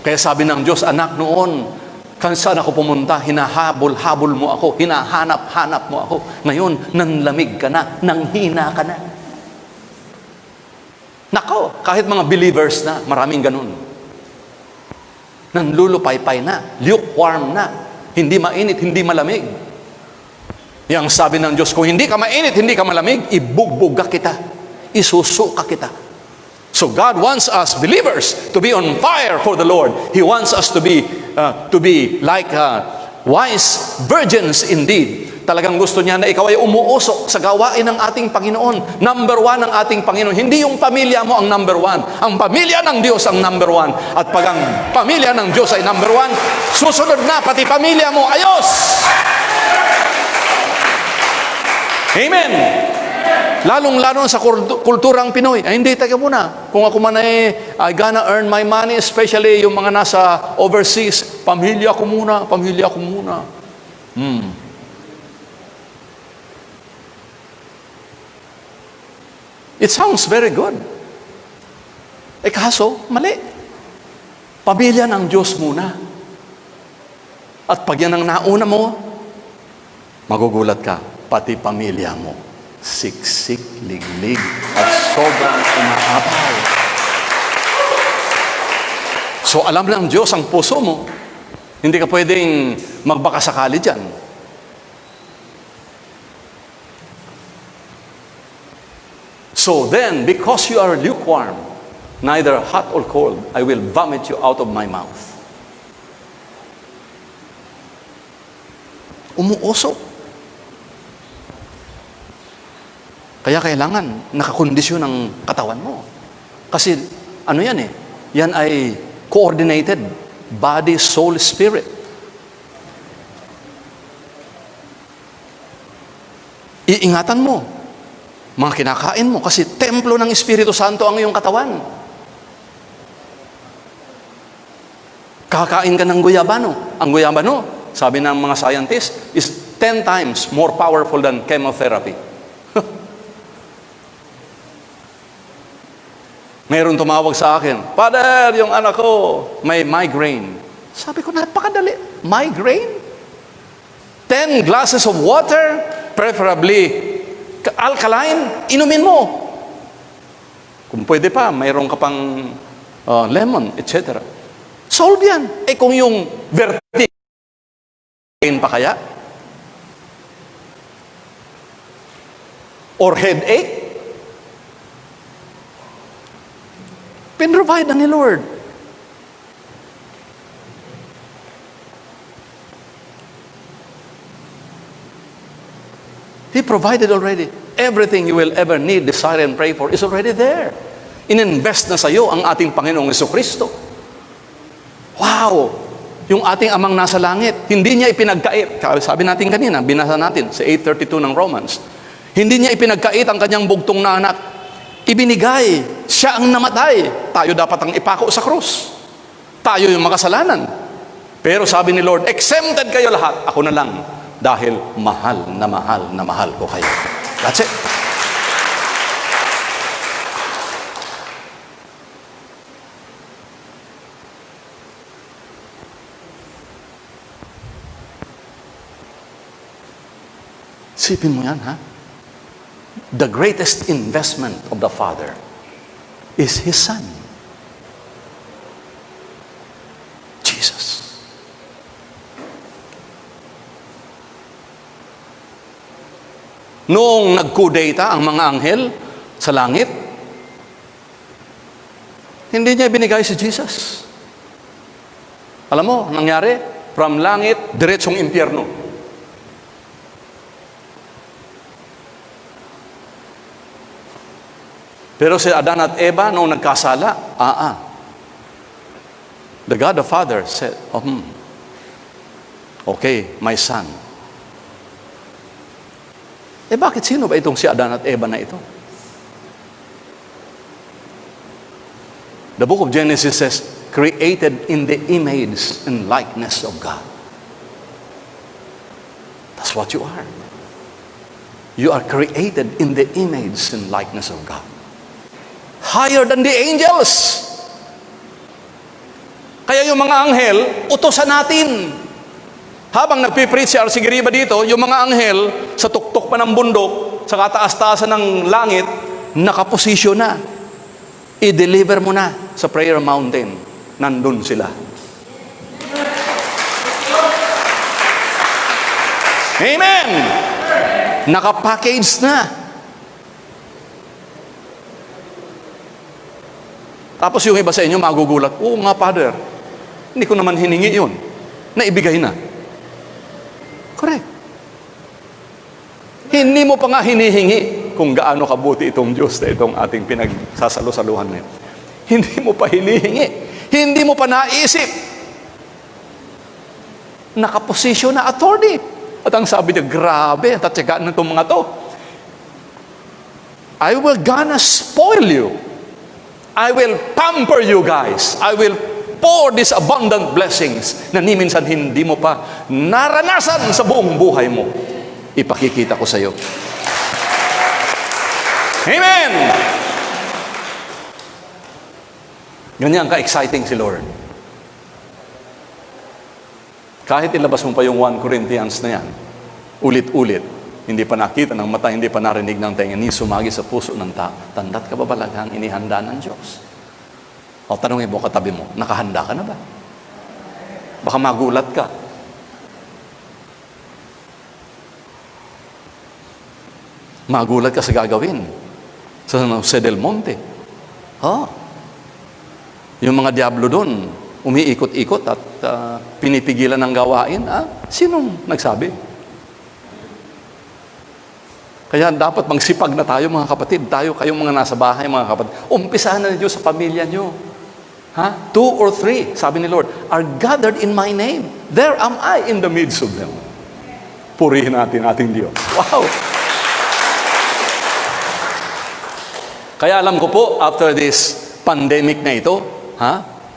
Kaya sabi ng Diyos, anak, noon, kung saan ako pumunta, hinahabol-habol mo ako, hinahanap-hanap mo ako. Ngayon, nanlamig ka na, nanghina ka na. Nako, kahit mga believers na, maraming ganun. Nanlulupaypay na, lukewarm na, hindi mainit, hindi malamig. Yang sabi ng Diyos, kung hindi ka mainit, hindi ka malamig, ibugbog kita, isusuka kita. So God wants us believers to be on fire for the Lord. He wants us to be like wise virgins indeed. Talagang gusto niya na ikaw ay umuusok sa gawain ng ating Panginoon. Number 1 ang ating Panginoon. Hindi yung pamilya mo ang number 1. Ang pamilya ng Diyos ang number 1. At pag ang pamilya ng Diyos ay number 1, susunod na pati pamilya mo. Ayos! Amen! Lalong-lalo sa kulturang Pinoy. Hindi, taga muna. Kung ako man I gonna earn my money, especially yung mga nasa overseas, pamilya ko muna, pamilya ko muna. It sounds very good. Kaso, mali. Pamilya ng Diyos muna. At pag yan ang nauna mo, magugulat ka, pati pamilya mo. Siksik, liglig, at sobrang umaapaw. So alam ng Diyos ang puso mo. Hindi ka pwedeng magbakasakali dyan. So then, because you are lukewarm, neither hot or cold, I will vomit you out of my mouth. Umuusok. Kaya kailangan nakakondisyon ang katawan mo. Kasi ano yan eh, yan ay coordinated body, soul, spirit. Iingatan mo mga kinakain mo kasi templo ng Espiritu Santo ang iyong katawan. Kakain ka ng guyabano. Ang guyabano, sabi ng mga scientists, is 10 times more powerful than chemotherapy. Mayroon tumawag sa akin, Father, yung anak ko may migraine. Sabi ko, napakadali. Migraine? 10 glasses of water, preferably alkaline, inumin mo. Kung pwede pa, mayroon ka pang lemon, etc. Solve yan. Eh kung yung vertigo, pa kaya? Or headache? Pinrovide na ni Lord. He provided already. Everything you will ever need, desire, and pray for is already there. Ininvest na sa iyo ang ating Panginoong Jesucristo. Wow! Yung ating amang nasa langit, hindi niya ipinagkait. Sabi natin kanina, binasa natin sa 8:32 ng Romans. Hindi niya ipinagkait ang kanyang bugtong na anak. Ibinigay. Siya ang namatay. Tayo dapat ang ipako sa krus. Tayo yung makasalanan. Pero sabi ni Lord, exempted kayo lahat. Ako na lang. Dahil mahal na mahal na mahal ko kayo. That's it. Sipin mo yan, ha? The greatest investment of the Father is His Son. Jesus. Noong nagkudeta ang mga anghel sa langit, hindi niya binigay si Jesus. Alam mo, nangyari, from langit, diretsong impyerno. Pero si Adan at Eva, noong nagkasala, the God the Father said, okay, my son. Bakit sino ba itong si Adan at Eva na ito? The book of Genesis says, created in the image and likeness of God. That's what you are. You are created in the image and likeness of God. Higher than the angels. Kaya yung mga anghel, utosan natin. Habang nagpipreach si R.C. Giriba dito, yung mga anghel, sa tuktok pa ng bundok, sa kataas-taasan ng langit, nakaposisyon na. I-deliver mo na sa prayer mountain. Nandun sila. Amen! Nakapackage na. Tapos yung iba sa inyo magugulat, oo nga, Father, hindi ko naman hiningi yun. Naibigay na. Correct. Hindi mo pa nga hinihingi kung gaano kabuti itong Diyos na itong ating pinagsasalo-saluhan ngayon. Hindi mo pa hinihingi. Hindi mo pa naisip. Nakaposisyon na attorney. At ang sabi niya, grabe, tatsagaan na itong mga to. I will gonna spoil you. I will pamper you guys. I will pour these abundant blessings na ni minsan hindi mo pa naranasan sa buong buhay mo. Ipakikita ko sa iyo. Amen! Ganyan ka-exciting si Lord. Kahit ilabas mo pa yung 1 Corinthians na yan, ulit-ulit, hindi pa nakita ng mata, hindi pa narinig ng tenga, ni sumagi sa puso ng tanda't kababalaghang inihanda ng Diyos. O tanongin mo katabi mo, nakahanda ka na ba? Baka magulat ka. Magulat ka sa gagawin. Sa San Jose del Monte. Yung mga diablo doon, umiikot-ikot at pinipigilan ng gawain. Sinong nagsabi? Kaya dapat magsipag na tayo mga kapatid. Tayo, kayong mga nasa bahay mga kapatid. Umpisahan na Diyos sa pamilya nyo. 2 or 3, sabi ni Lord, are gathered in my name. There am I in the midst of them. Purihin natin ating Diyos. Wow! Kaya alam ko po, after this pandemic na ito,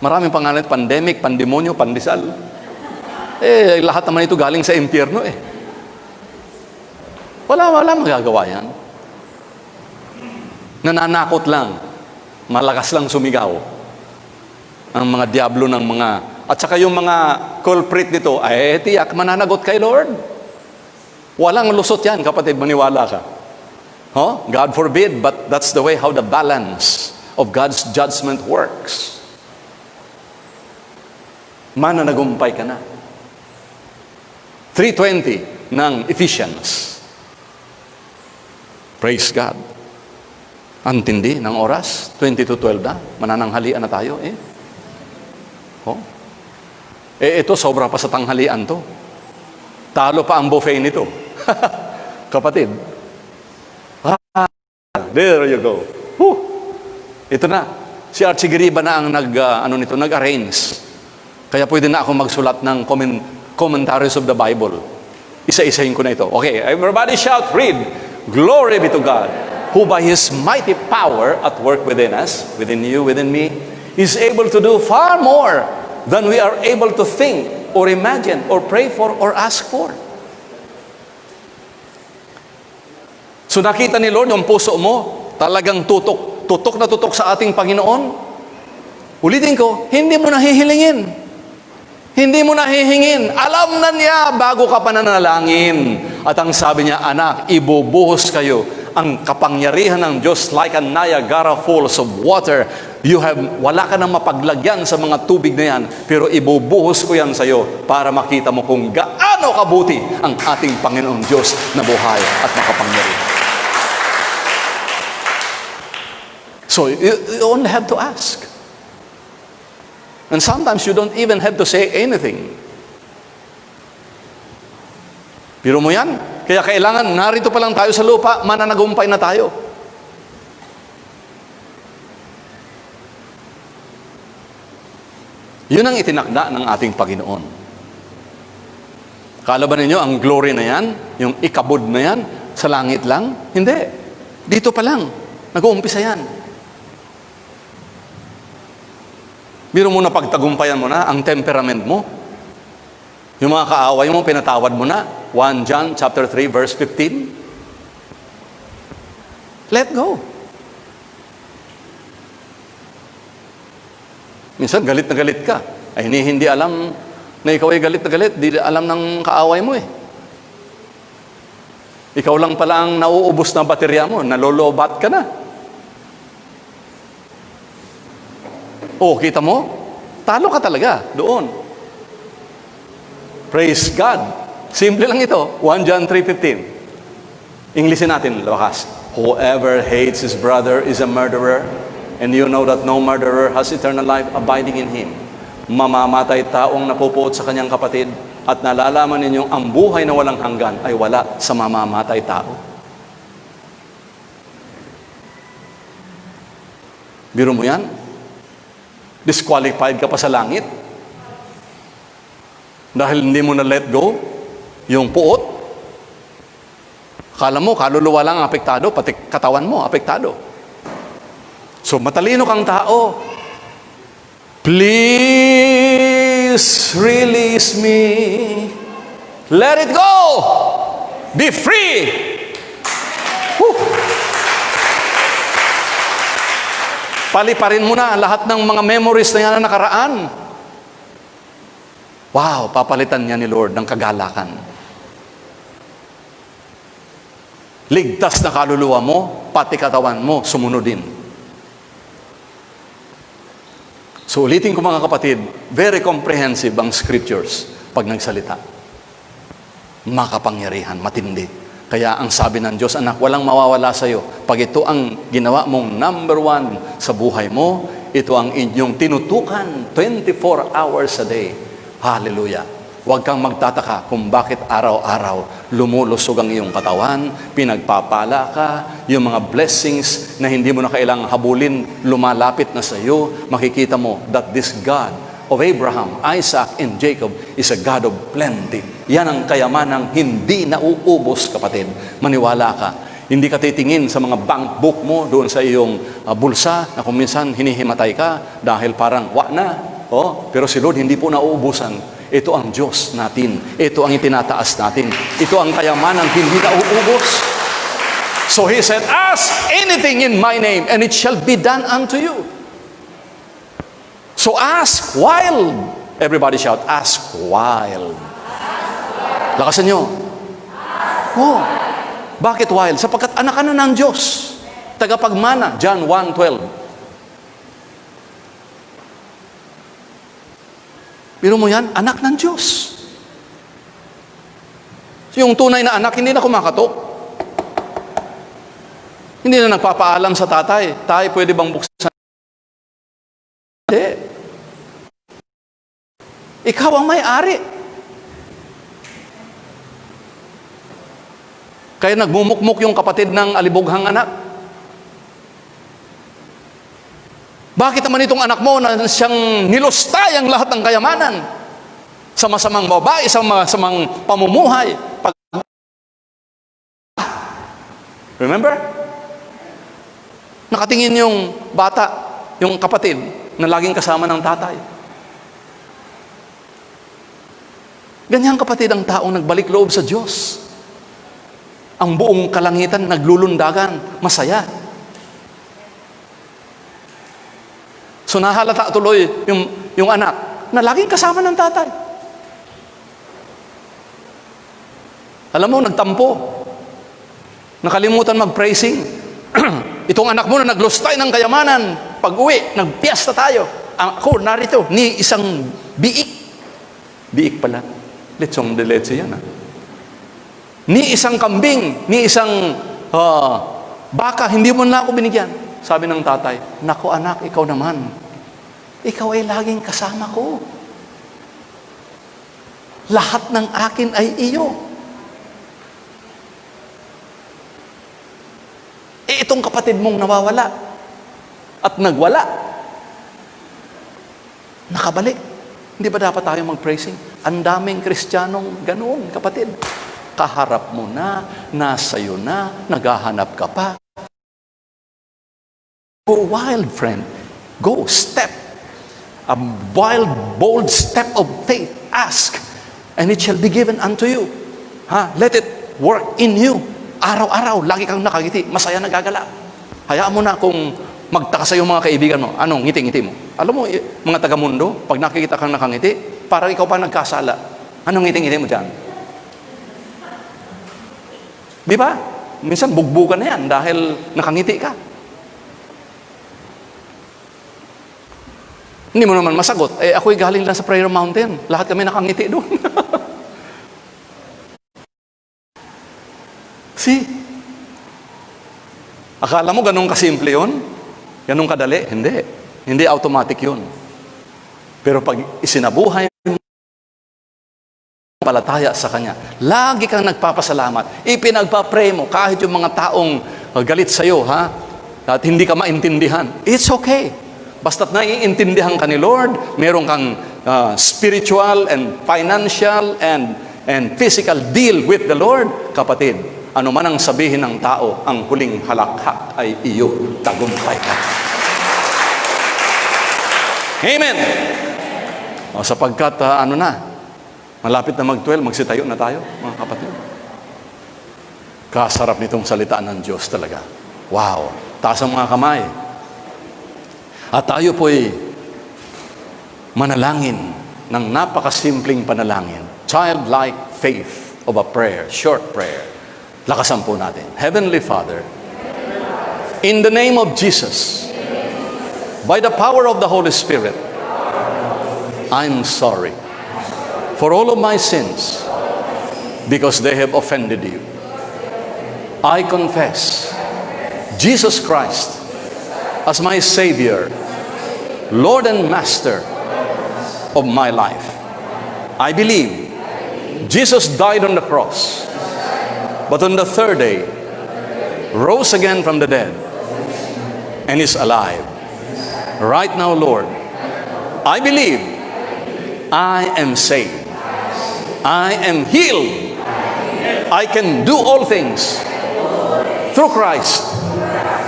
maraming pangalan, pandemic, pandemonyo, pandesal. Lahat naman ito galing sa impyerno Wala magagawa yan. Nananakot lang. Malakas lang sumigaw. Ang mga diablo ng mga, at saka yung mga culprit nito, tiyak, mananagot kay Lord. Walang lusot yan, kapatid, maniwala ka. God forbid, but that's the way how the balance of God's judgment works. Mananagumpay ka na. 3:20 ng Ephesians. Praise God. Antindi ng oras, 20:12 na. Manananghalian na tayo ito, sobra pa sa tanghalian to. Talo pa ang buffet nito. Kapatid. There you go. Ito na. Si Archie Giriba na ang nag-arrange. Kaya pwede na ako magsulat ng commentaries of the Bible. Isa-isahin ko na ito. Okay, everybody shout, read. Glory be to God, who by His mighty power at work within us, within you, within me, is able to do far more than we are able to think or imagine or pray for or ask for. So nakita ni Lord yung puso mo, talagang tutok na tutok sa ating Panginoon. Ulitin ko, hindi mo nahihilingin. Hindi mo nahihingin. Alam na niya bago ka pa nanalangin. At ang sabi niya, anak, ibubuhos kayo ang kapangyarihan ng Diyos like a Niagara Falls of water. Wala ka nang mapaglagyan sa mga tubig na yan, pero ibubuhos ko yan sa iyo para makita mo kung gaano kabuti ang ating Panginoong Diyos na buhay at makapangyarihan. So, you only have to ask. And sometimes you don't even have to say anything. Biro mo yan? Kaya kailangan, narito pa lang tayo sa lupa, mananagumpay na tayo. Yun ang itinakda ng ating Panginoon. Kala ba ninyo, ang glory na yan, yung ikabod na yan, sa langit lang? Hindi. Dito pa lang, nag-uumpisa yan. Biro mo na pagtagumpayan mo na ang temperament mo. Yung mga kaaway mo, pinatawad mo na. 1 John chapter 3 verse 15. Let go. Minsan galit na galit ka. Ay hindi alam na ikaw ay galit na galit. Di alam ng kaaway mo Ikaw lang pala ang nauubos na baterya mo. Nalolobat ka na. Kita mo? Talo ka talaga doon. Praise God. Simple lang ito. 1 John 3:15. Englishin natin, lakas. Whoever hates his brother is a murderer, and you know that no murderer has eternal life abiding in him. Mamamatay taong napupuot sa kanyang kapatid, at nalalaman ninyong ang buhay na walang hanggan ay wala sa mamamatay tao. Biro mo yan? Disqualified ka pa sa langit dahil hindi mo na let go yung puot. Kala mo, kaluluwa lang ang apektado, pati katawan mo apektado. So matalino kang tao, please release me, let it go, be free. Paliparin mo na lahat ng mga memories na yan na nakaraan. Wow, papalitan niya ni Lord ng kagalakan. Ligtas na kaluluwa mo, pati katawan mo, sumunod din. So ulitin ko mga kapatid, very comprehensive ang scriptures pag nagsalita. Makapangyarihan, matindi. Kaya ang sabi ng Diyos, anak, walang mawawala sa iyo. Pag ito ang ginawa mong number one sa buhay mo, ito ang inyong tinutukan 24 hours a day. Hallelujah. Huwag kang magtataka kung bakit araw-araw lumulusog ang iyong katawan, pinagpapala ka, yung mga blessings na hindi mo na kailangang habulin, lumalapit na sa iyo. Makikita mo that this God of Abraham, Isaac, and Jacob is a God of plenty. Yan ang kayamanang hindi nauubos, kapatid. Maniwala ka. Hindi ka titingin sa mga bank book mo doon sa iyong bulsa na kung minsan hinihimatay ka dahil parang na. Pero si Lord hindi po nauubusan. Ito ang Diyos natin. Ito ang itinataas natin. Ito ang kayamanang hindi nauubos. So He said, ask anything in my name and it shall be done unto you. So ask while. Everybody shout, ask while. Lakasan nyo. Bakit while? Sapagkat anak ka na ng Diyos. Tagapagmana. John 1:12. Biro mo yan, anak ng Diyos. Yung tunay na anak, hindi na kumakatok. Hindi na nagpapaalam sa tatay. Tay, pwede bang buksan? Hindi. Ikaw ang may-ari. Kaya nagmumukmuk yung kapatid ng alibughang anak. Bakit naman itong anak mo na siyang nilustay ang lahat ng kayamanan? Sa masamang babae, sa masamang pamumuhay. Remember? Nakatingin yung bata, yung kapatid, na laging kasama ng tatay. Ganyan, kapatid, ang taong nagbalik loob sa Diyos. Ang buong kalangitan naglulundagan, masaya. So nahalata tuloy yung anak na laging kasama ng tatay. Alam mo, nagtampo. Nakalimutan mag-praising. Itong anak mo na naglustay ng kayamanan, pag-uwi, nagpiyesta tayo. Ako, narito, ni isang biik. Biik pala. Lechong de leche yan. Ni isang kambing, ni isang baka, hindi mo na ako binigyan. Sabi ng tatay, naku anak, ikaw naman. Ikaw ay laging kasama ko. Lahat ng akin ay iyo. Itong kapatid mong nawawala at nagwala, nakabalik. Hindi ba dapat tayo mag-praising? Ang daming Kristiyanong ganoon, kapatid. Kaharap mo na, nasa'yo na, naghahanap ka pa. Go wild, friend. Go, step. A wild, bold step of faith. Ask, and it shall be given unto you. Let it work in you. Araw-araw, lagi kang nakangiti. Masaya nagagala. Hayaan mo na kung magtaka sa yung mga kaibigan mo. Anong ngiti-ngiti mo? Alam mo, mga taga-mundo, pag nakikita kang nakangiti, parang ikaw pa nagkasala. Anong ngiti-ngiti mo dyan? Di ba? Minsan bugbugan na yan dahil nakangiti ka. Hindi mo naman masagot. Ako'y galing lang sa Prayer Mountain. Lahat kami nakangiti doon. See? Akala mo ganun kasimple yun? Ganun kadali? Hindi. Hindi automatic yun. Pero pag isinabuhay mo, palataya sa Kanya, lagi kang nagpapasalamat. Ipinagpa-pray mo kahit yung mga taong galit sa'yo, at hindi ka maintindihan. It's okay. Basta't naiintindihan ka ni Lord, meron kang spiritual and financial and physical deal with the Lord, kapatid, ano man ang sabihin ng tao, ang huling halakhak ay iyo, tagumpay ka. Amen! Sapagkat, malapit na mag-12, magsitayo na tayo, mga kapatid. Kasarap nitong salita ng Diyos talaga. Wow! Taas ang mga kamay. At tayo po'y manalangin ng napakasimpleng panalangin. Childlike faith of a prayer, short prayer. Lakasan po natin. Heavenly Father, in the name of Jesus, by the power of the Holy Spirit, I'm sorry for all of my sins because they have offended you. I confess Jesus Christ as my Savior, Lord and Master of my life. I believe Jesus died on the cross, but on the third day, rose again from the dead, and is alive. Right now, Lord, I believe I am saved. I am healed. I can do all things through Christ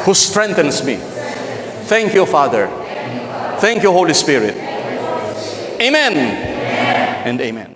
who strengthens me. Thank you, Father. Thank you, Holy Spirit. Amen and amen.